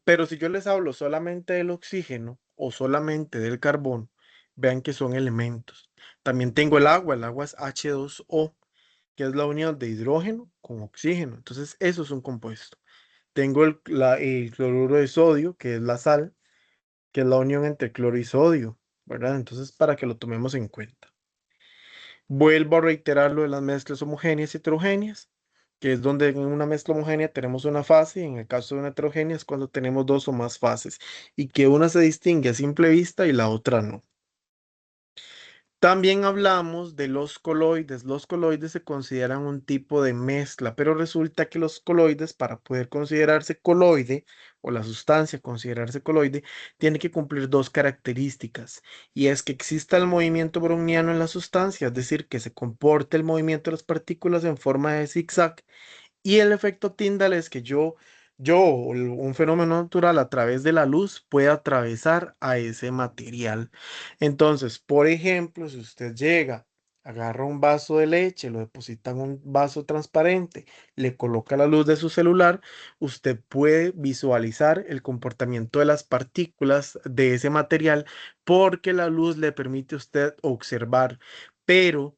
Pero si yo les hablo solamente del oxígeno o solamente del carbono, vean que son elementos. También tengo el agua es H2O, que es la unión de hidrógeno con oxígeno. Entonces, eso es un compuesto. Tengo el cloruro de sodio, que es la sal, que es la unión entre cloro y sodio, ¿verdad? Entonces, para que lo tomemos en cuenta. Vuelvo a reiterar lo de las mezclas homogéneas y heterogéneas, que es donde en una mezcla homogénea tenemos una fase y en el caso de una heterogénea es cuando tenemos dos o más fases y que una se distingue a simple vista y la otra no. También hablamos de los coloides. Los coloides se consideran un tipo de mezcla, pero resulta que los coloides, para poder considerarse coloide o la sustancia considerarse coloide, tiene que cumplir dos características. Y es que exista el movimiento browniano en la sustancia, es decir, que se comporte el movimiento de las partículas en forma de zigzag y el efecto Tyndall es que un fenómeno natural a través de la luz puede atravesar a ese material. Entonces, por ejemplo, si usted llega, agarra un vaso de leche, lo deposita en un vaso transparente, le coloca la luz de su celular, usted puede visualizar el comportamiento de las partículas de ese material porque la luz le permite a usted observar. Pero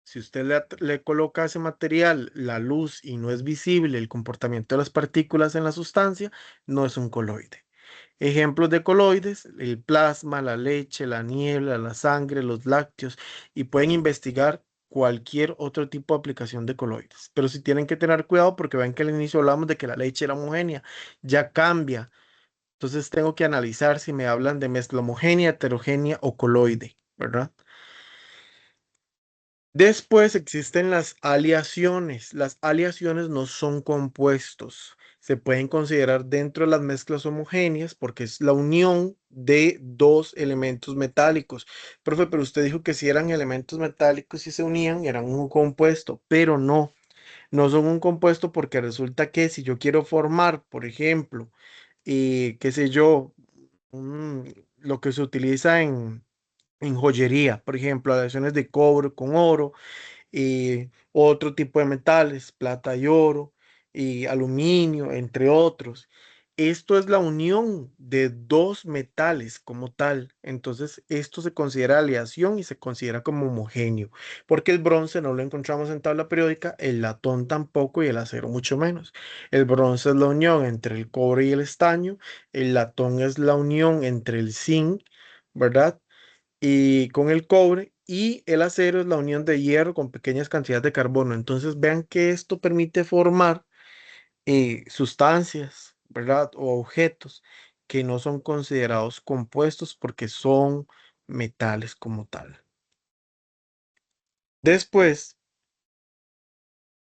si usted le coloca a ese material la luz y no es visible el comportamiento de las partículas en la sustancia, no es un coloide. Ejemplos de coloides, el plasma, la leche, la niebla, la sangre, los lácteos, y pueden investigar cualquier otro tipo de aplicación de coloides. Pero sí tienen que tener cuidado porque ven que al inicio hablamos de que la leche era homogénea, ya cambia. Entonces tengo que analizar si me hablan de mezcla homogénea, heterogénea o coloide, ¿verdad? Después existen las aleaciones. Las aleaciones no son compuestos. Se pueden considerar dentro de las mezclas homogéneas porque es la unión de dos elementos metálicos. Profe, pero usted dijo que si eran elementos metálicos y se unían, eran un compuesto, pero no, no son un compuesto porque resulta que si yo quiero formar, por ejemplo, qué sé yo, lo que se utiliza en joyería, por ejemplo, aleaciones de cobre con oro y otro tipo de metales, plata y oro, y aluminio, entre otros. Esto es la unión de dos metales como tal. Entonces, esto se considera aleación y se considera como homogéneo, porque el bronce no lo encontramos en tabla periódica, el latón tampoco y el acero mucho menos. El bronce es la unión entre el cobre y el estaño, el latón es la unión entre el zinc, ¿verdad? Y con el cobre y el acero es la unión de hierro con pequeñas cantidades de carbono. Entonces vean que esto permite formar sustancias, ¿verdad? O objetos que no son considerados compuestos porque son metales como tal. Después,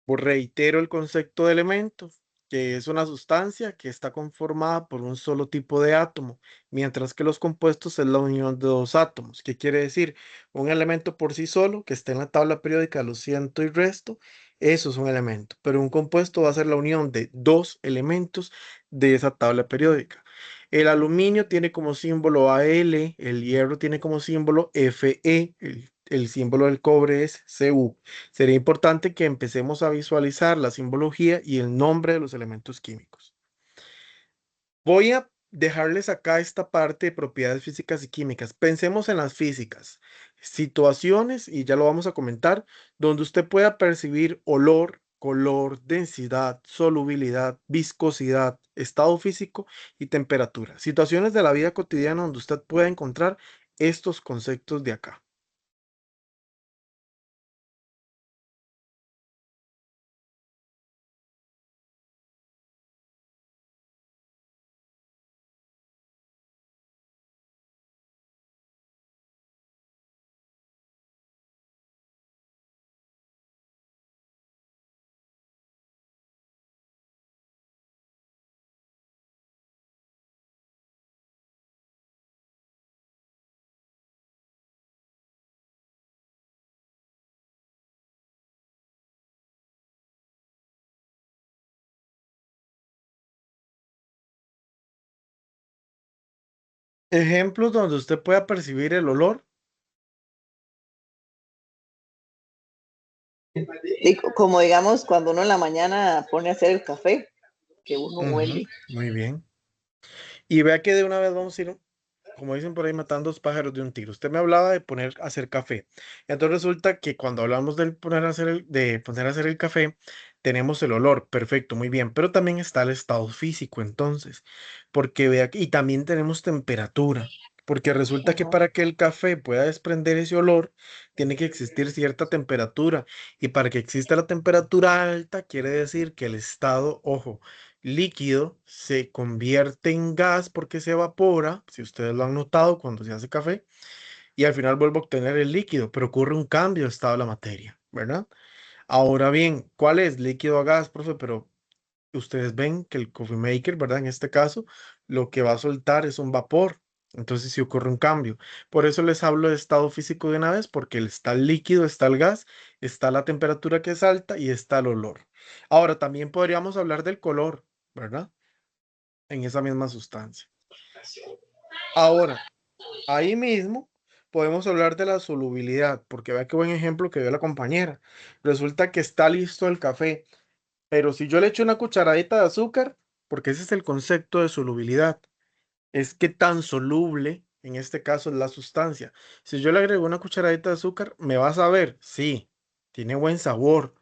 pues reitero el concepto de elemento, que es una sustancia que está conformada por un solo tipo de átomo, mientras que los compuestos es la unión de dos átomos. ¿Qué quiere decir? Un elemento por sí solo, que está en la tabla periódica, lo ciento y resto, eso es un elemento, pero un compuesto va a ser la unión de dos elementos de esa tabla periódica. El aluminio tiene como símbolo Al, el hierro tiene como símbolo Fe, el símbolo del cobre es Cu. Sería importante que empecemos a visualizar la simbología y el nombre de los elementos químicos. Voy a dejarles acá esta parte de propiedades físicas y químicas. Pensemos en las físicas, situaciones, y ya lo vamos a comentar, donde usted pueda percibir olor, color, densidad, solubilidad, viscosidad, estado físico y temperatura. Situaciones de la vida cotidiana donde usted pueda encontrar estos conceptos de acá. Ejemplos donde usted pueda percibir el olor. Y como digamos, cuando uno en la mañana pone a hacer el café, que uno Ujú, huele. muy bien. Y vea que de una vez vamos a ir, como dicen por ahí, matando dos pájaros de un tiro. Usted me hablaba de poner a hacer café. Entonces resulta que cuando hablamos del de poner a hacer el café, tenemos el olor, perfecto, muy bien, pero también está el estado físico, entonces, porque vea, y también tenemos temperatura, porque resulta que Ajá. para que el café pueda desprender ese olor, tiene que existir cierta temperatura, y para que exista la temperatura alta, quiere decir que el estado, ojo, líquido se convierte en gas porque se evapora, si ustedes lo han notado cuando se hace café, y al final vuelve a obtener el líquido, pero ocurre un cambio de estado de la materia, ¿verdad? Ahora bien, ¿cuál es líquido a gas, profe? Pero ustedes ven que el coffee maker, ¿verdad? En este caso, lo que va a soltar es un vapor. Entonces sí ocurre un cambio. Por eso les hablo de estado físico de una vez, porque está el líquido, está el gas, está la temperatura que es alta y está el olor. Ahora, también podríamos hablar del color, ¿verdad? En esa misma sustancia. Ahora, ahí mismo podemos hablar de la solubilidad, porque vea qué buen ejemplo que dio la compañera. Resulta que está listo el café, pero si yo le echo una cucharadita de azúcar, porque ese es el concepto de solubilidad, es que tan soluble, en este caso, es la sustancia. Si yo le agrego una cucharadita de azúcar, ¿me va a saber? Sí, tiene buen sabor,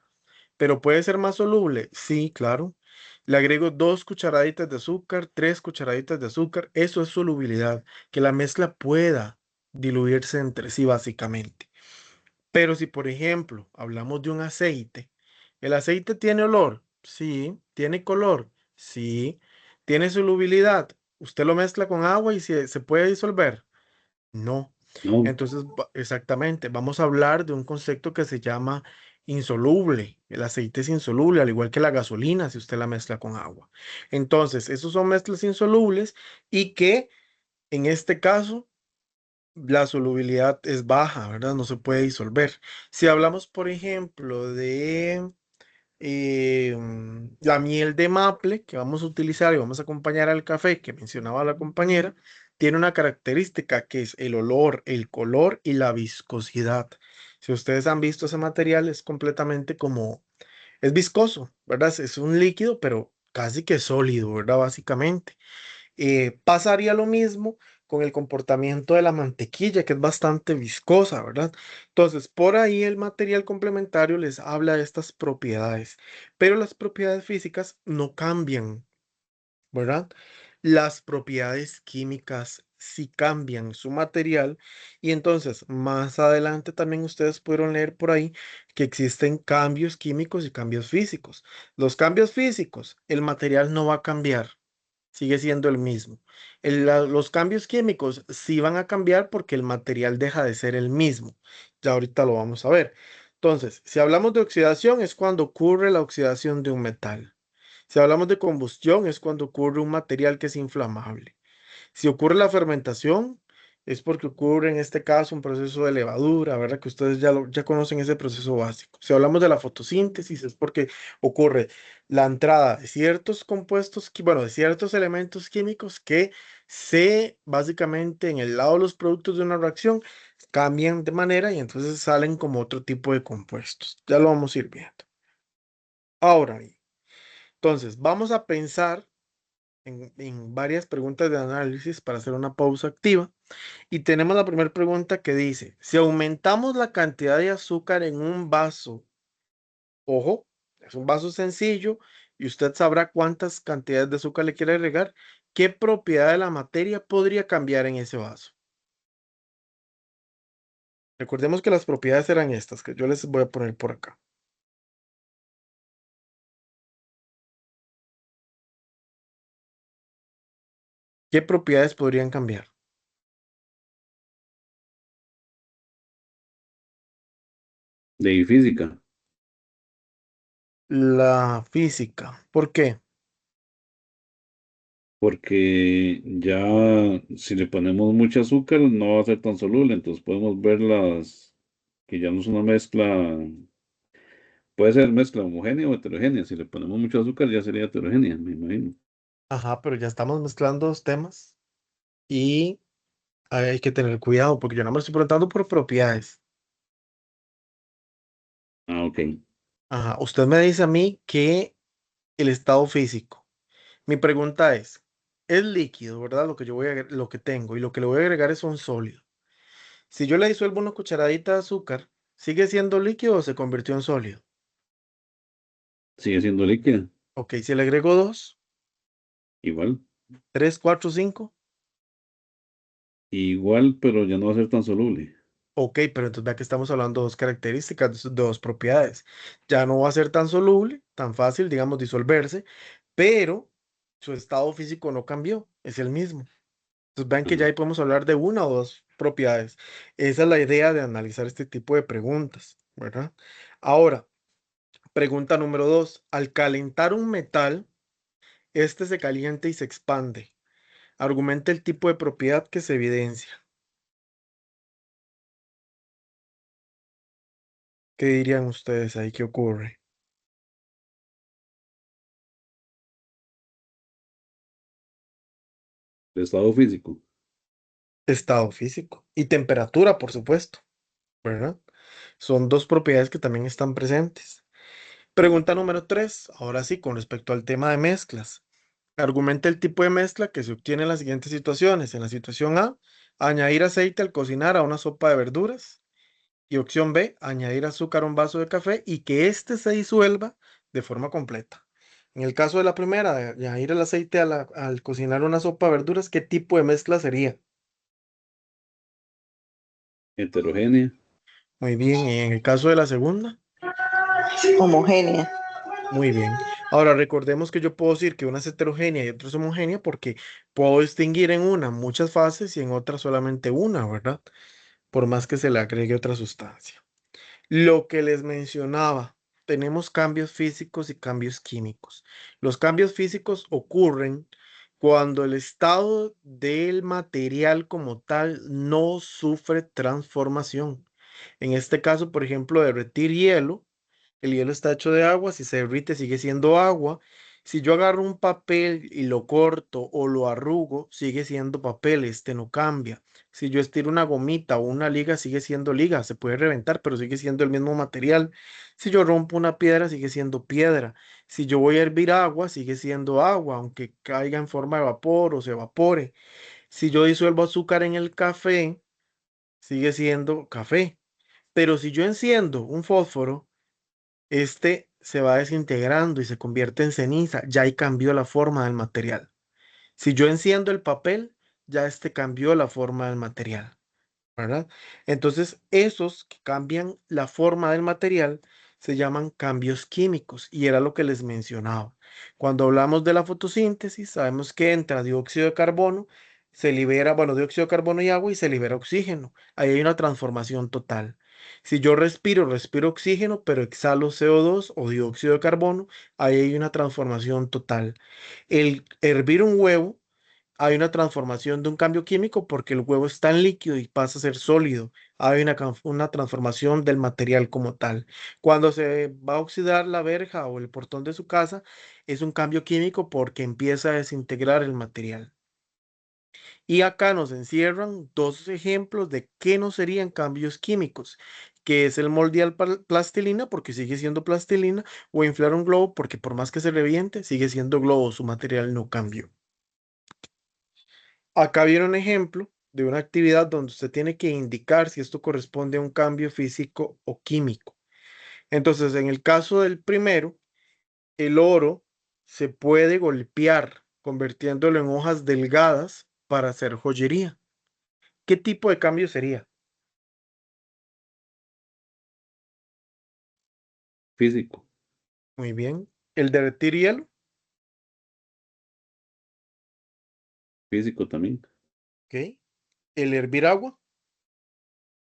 pero puede ser más soluble. Sí, claro. Le agrego 2 cucharaditas de azúcar, 3 cucharaditas de azúcar. Eso es solubilidad, que la mezcla pueda diluirse entre sí, básicamente. Pero si, por ejemplo, hablamos de un aceite, ¿el aceite tiene olor? Sí. ¿Tiene color? Sí. ¿Tiene solubilidad? ¿Usted lo mezcla con agua y se puede disolver? No. No, Entonces, exactamente, vamos a hablar de un concepto que se llama insoluble. El aceite es insoluble, al igual que la gasolina, si usted la mezcla con agua. Entonces, esos son mezclas insolubles y que en este caso la solubilidad es baja, ¿verdad? No se puede disolver. Si hablamos, por ejemplo, de la miel de maple que vamos a utilizar y vamos a acompañar al café que mencionaba la compañera, tiene una característica que es el olor, el color y la viscosidad. Si ustedes han visto ese material, es completamente como, es viscoso, ¿verdad? Es un líquido, pero casi que sólido, ¿verdad? Básicamente. Pasaría lo mismo con el comportamiento de la mantequilla, que es bastante viscosa, ¿verdad? Entonces, por ahí el material complementario les habla de estas propiedades, pero las propiedades físicas no cambian, ¿verdad? Las propiedades químicas sí cambian su material y entonces más adelante también ustedes pudieron leer por ahí que existen cambios químicos y cambios físicos. Los cambios físicos, el material no va a cambiar, sigue siendo el mismo. Los cambios químicos sí van a cambiar porque el material deja de ser el mismo. Ya ahorita lo vamos a ver. Entonces, si hablamos de oxidación, es cuando ocurre la oxidación de un metal. Si hablamos de combustión, es cuando ocurre un material que es inflamable. Si ocurre la fermentación, es porque ocurre en este caso un proceso de levadura, ¿verdad? Que ustedes ya conocen ese proceso básico. Si hablamos de la fotosíntesis, es porque ocurre la entrada de ciertos compuestos, bueno, de ciertos elementos químicos que básicamente en el lado de los productos de una reacción cambian de manera y entonces salen como otro tipo de compuestos. Ya lo vamos a ir viendo. Ahora bien, entonces vamos a pensar en varias preguntas de análisis para hacer una pausa activa. Y tenemos la primera pregunta que dice, si aumentamos la cantidad de azúcar en un vaso, ojo, es un vaso sencillo y usted sabrá cuántas cantidades de azúcar le quiere agregar, ¿qué propiedad de la materia podría cambiar en ese vaso? Recordemos que las propiedades eran estas, que yo les voy a poner por acá. ¿Qué propiedades podrían cambiar? de física, La física. ¿Por qué? porque ya si le ponemos mucho azúcar no va a ser tan soluble, entonces podemos ver que ya no es una mezcla, puede ser mezcla homogénea o heterogénea, si le ponemos mucho azúcar ya sería heterogénea, me imagino. Ajá, pero ya estamos mezclando dos temas y hay que tener cuidado porque yo no me estoy preguntando por propiedades. Ah, ok. Ajá. Usted me dice a mí que el estado físico. Mi pregunta es líquido, ¿verdad? Lo que yo lo que tengo y lo que le voy a agregar es un sólido. Si yo le disuelvo una cucharadita de azúcar, ¿sigue siendo líquido o se convirtió en sólido? Sigue siendo líquida. Ok, si le agrego dos, Igual. tres, cuatro, cinco. Igual, pero ya no va a ser tan soluble. Ok, pero entonces vea que estamos hablando de dos características, de dos propiedades. Ya no va a ser tan soluble, tan fácil, digamos, disolverse, pero su estado físico no cambió, es el mismo. Entonces vean que ya Ajá. ahí podemos hablar de una o dos propiedades. Esa es la idea de analizar este tipo de preguntas, ¿verdad? Ahora, pregunta número dos. Al calentar un metal, este se calienta y se expande. Argumenta el tipo de propiedad que se evidencia. ¿Qué dirían ustedes ahí? ¿Qué ocurre? De estado físico. Estado físico y temperatura, por supuesto, ¿verdad? Son dos propiedades que también están presentes. Pregunta número tres. Ahora sí, con respecto al tema de mezclas. Argumenta el tipo de mezcla que se obtiene en las siguientes situaciones. En la situación A, añadir aceite al cocinar a una sopa de verduras. Y opción B, añadir azúcar a un vaso de café y que éste se disuelva de forma completa. En el caso de la primera, de añadir el aceite al cocinar una sopa de verduras, ¿qué tipo de mezcla sería? Heterogénea. Muy bien. Y en el caso de la segunda, Homogénea. muy bien. Ahora recordemos que yo puedo decir que una es heterogénea y otra es homogénea porque puedo distinguir en una muchas fases y en otra solamente una, ¿verdad? Por más que se le agregue otra sustancia. Lo que les mencionaba, tenemos cambios físicos y cambios químicos. Los cambios físicos ocurren cuando el estado del material como tal no sufre transformación. En este caso, por ejemplo, derretir hielo. El hielo está hecho de agua, si se derrite sigue siendo agua. Si yo agarro un papel y lo corto o lo arrugo, sigue siendo papel, este no cambia. Si yo estiro una gomita o una liga, sigue siendo liga, se puede reventar, pero sigue siendo el mismo material. Si yo rompo una piedra, sigue siendo piedra. Si yo voy a hervir agua, sigue siendo agua, aunque caiga en forma de vapor o se evapore. Si yo disuelvo azúcar en el café, sigue siendo café. Pero si yo enciendo un fósforo, este se va desintegrando y se convierte en ceniza, ya ahí cambió la forma del material. Si yo enciendo el papel, ya este cambió la forma del material, ¿verdad? Entonces, esos que cambian la forma del material se llaman cambios químicos y era lo que les mencionaba. Cuando hablamos de la fotosíntesis, sabemos que entra dióxido de carbono, se libera, bueno, dióxido de carbono y agua y se libera oxígeno. Ahí hay una transformación total. Si yo respiro oxígeno, pero exhalo CO2 o dióxido de carbono, ahí hay una transformación total. El hervir un huevo, hay una transformación de un cambio químico porque el huevo está en líquido y pasa a ser sólido. Hay una transformación del material como tal. Cuando se va a oxidar la verja o el portón de su casa, es un cambio químico porque empieza a desintegrar el material. Y acá nos encierran dos ejemplos de qué no serían cambios químicos, que es el moldear plastilina porque sigue siendo plastilina o inflar un globo porque por más que se reviente, sigue siendo globo, su material no cambió. Acá viene un ejemplo de una actividad donde usted tiene que indicar si esto corresponde a un cambio físico o químico. Entonces, en el caso del primero, el oro se puede golpear convirtiéndolo en hojas delgadas para hacer joyería. ¿Qué tipo de cambio sería? Físico. Muy bien. El derretir hielo, Físico también. ¿ok? El hervir agua,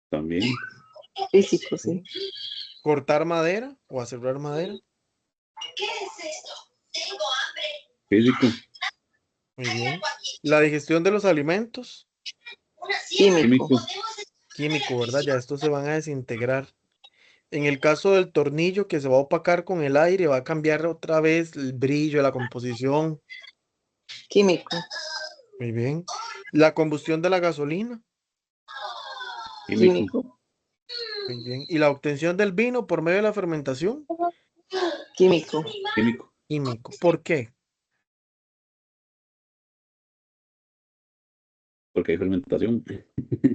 También. Físico, sí. ¿ok? Cortar madera o aserrar madera, Físico. muy bien. La digestión de los alimentos, Químico. Químico. químico, ¿verdad? Ya estos se van a desintegrar. En el caso del tornillo que se va a opacar con el aire, va a cambiar otra vez el brillo, la composición. Químico. Muy bien. La combustión de la gasolina, Químico. Químico. Muy bien. ¿Y la obtención del vino por medio de la fermentación? Químico. Químico. Químico. ¿Por qué? Porque hay fermentación.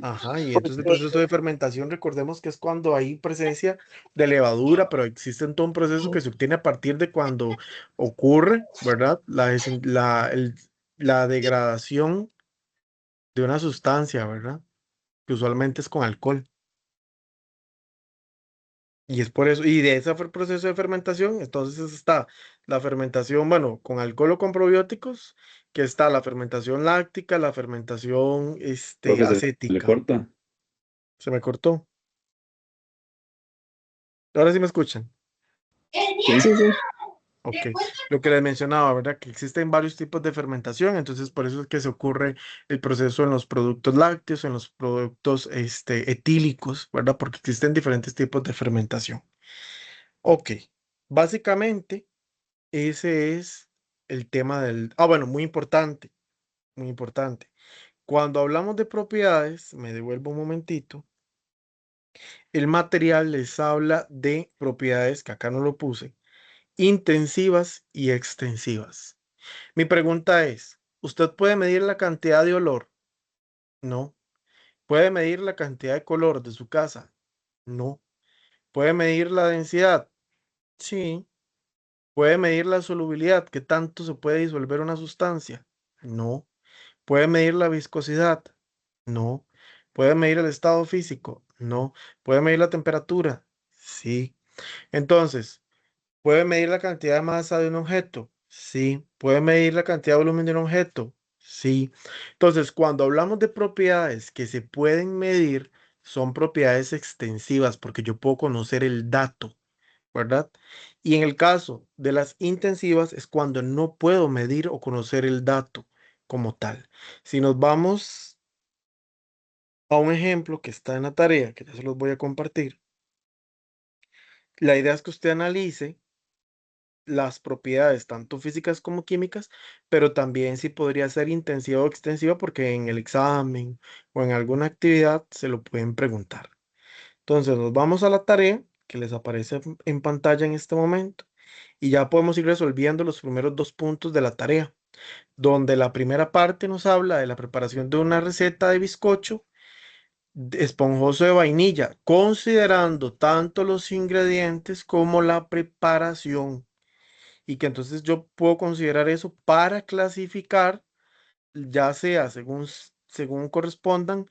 Ajá, y entonces el proceso de fermentación, recordemos que es cuando hay presencia de levadura, pero existe todo un proceso que se obtiene a partir de cuando ocurre, ¿verdad? La degradación de una sustancia, ¿verdad? Que usualmente es con alcohol. Y es por eso, y de ese proceso de fermentación, entonces está la fermentación, bueno, con alcohol o con probióticos, que está la fermentación láctica, la fermentación, Profe, se le acética. corta. Se me cortó. Ahora sí me escuchan. Sí. Sí, sí. Ok, lo que les mencionaba, ¿verdad? Que existen varios tipos de fermentación, entonces por eso es que se ocurre el proceso en los productos lácteos, en los productos etílicos, ¿verdad? Porque existen diferentes tipos de fermentación. Ok, básicamente ese es el tema del... Ah, bueno, muy importante, muy importante. Cuando hablamos de propiedades, me devuelvo un momentito, el material les habla de propiedades, que acá no lo puse, intensivas y extensivas. Mi pregunta es, ¿usted puede medir la cantidad de olor? No. ¿Puede medir la cantidad de color de su casa? No. ¿Puede medir la densidad? Sí. ¿Puede medir la solubilidad? ¿Qué tanto se puede disolver una sustancia? No. ¿Puede medir la viscosidad? No. ¿Puede medir el estado físico? No. ¿Puede medir la temperatura? Sí. Entonces, ¿puede medir la cantidad de masa de un objeto? Sí. ¿Puede medir la cantidad de volumen de un objeto? Sí. Entonces, cuando hablamos de propiedades que se pueden medir, son propiedades extensivas porque yo puedo conocer el dato, ¿verdad? Y en el caso de las intensivas es cuando no puedo medir o conocer el dato como tal. Si nos vamos a un ejemplo que está en la tarea, que ya se los voy a compartir, la idea es que usted analice las propiedades, tanto físicas como químicas, pero también si podría ser intensiva o extensiva, porque en el examen o en alguna actividad se lo pueden preguntar. Entonces, nos vamos a la tarea que les aparece en pantalla en este momento y ya podemos ir resolviendo los primeros dos puntos de la tarea, donde la primera parte nos habla de la preparación de una receta de bizcocho esponjoso de vainilla, considerando tanto los ingredientes como la preparación y que entonces yo puedo considerar eso para clasificar, ya sea según correspondan,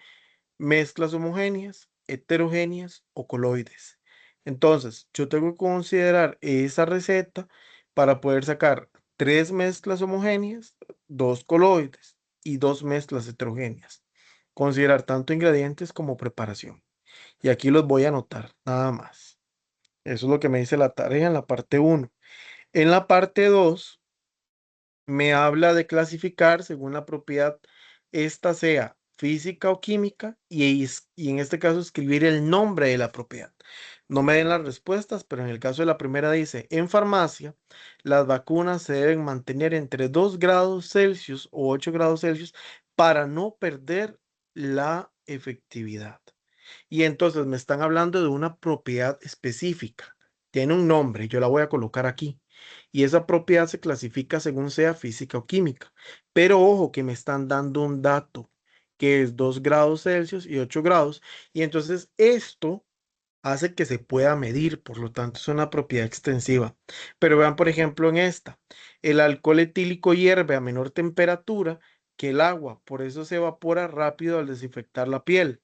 mezclas homogéneas, heterogéneas o coloides. Entonces, yo tengo que considerar esa receta para poder sacar tres mezclas homogéneas, dos coloides y dos mezclas heterogéneas. Considerar tanto ingredientes como preparación. Y aquí los voy a anotar, nada más. Eso es lo que me dice la tarea en la parte uno. En la parte 2 me habla de clasificar según la propiedad, esta sea física o química, y en este caso escribir el nombre de la propiedad. No me den las respuestas, pero en el caso de la primera dice, en farmacia, las vacunas se deben mantener entre 2 grados Celsius o 8 grados Celsius para no perder la efectividad. Y entonces me están hablando de una propiedad específica. Tiene un nombre, yo la voy a colocar aquí. Y esa propiedad se clasifica según sea física o química. Pero ojo que me están dando un dato que es 2 grados Celsius y 8 grados. Y entonces esto hace que se pueda medir, por lo tanto es una propiedad extensiva. Pero vean, por ejemplo, en esta, el alcohol etílico hierve a menor temperatura que el agua, por eso se evapora rápido al desinfectar la piel.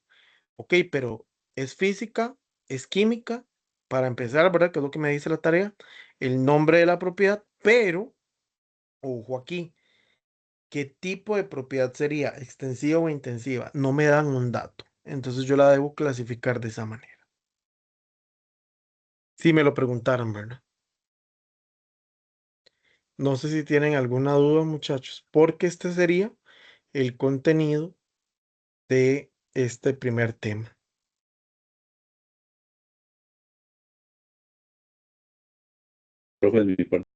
Ok, pero es física, es química, para empezar, ¿verdad? Que es lo que me dice la tarea, el nombre de la propiedad, pero, ojo aquí, ¿qué tipo de propiedad sería? ¿Extensiva o intensiva? No me dan un dato, entonces yo la debo clasificar de esa manera. Si me lo preguntaran, ¿verdad? No sé si tienen alguna duda, muchachos, porque este sería el contenido de este primer tema. Profe, de mi parte.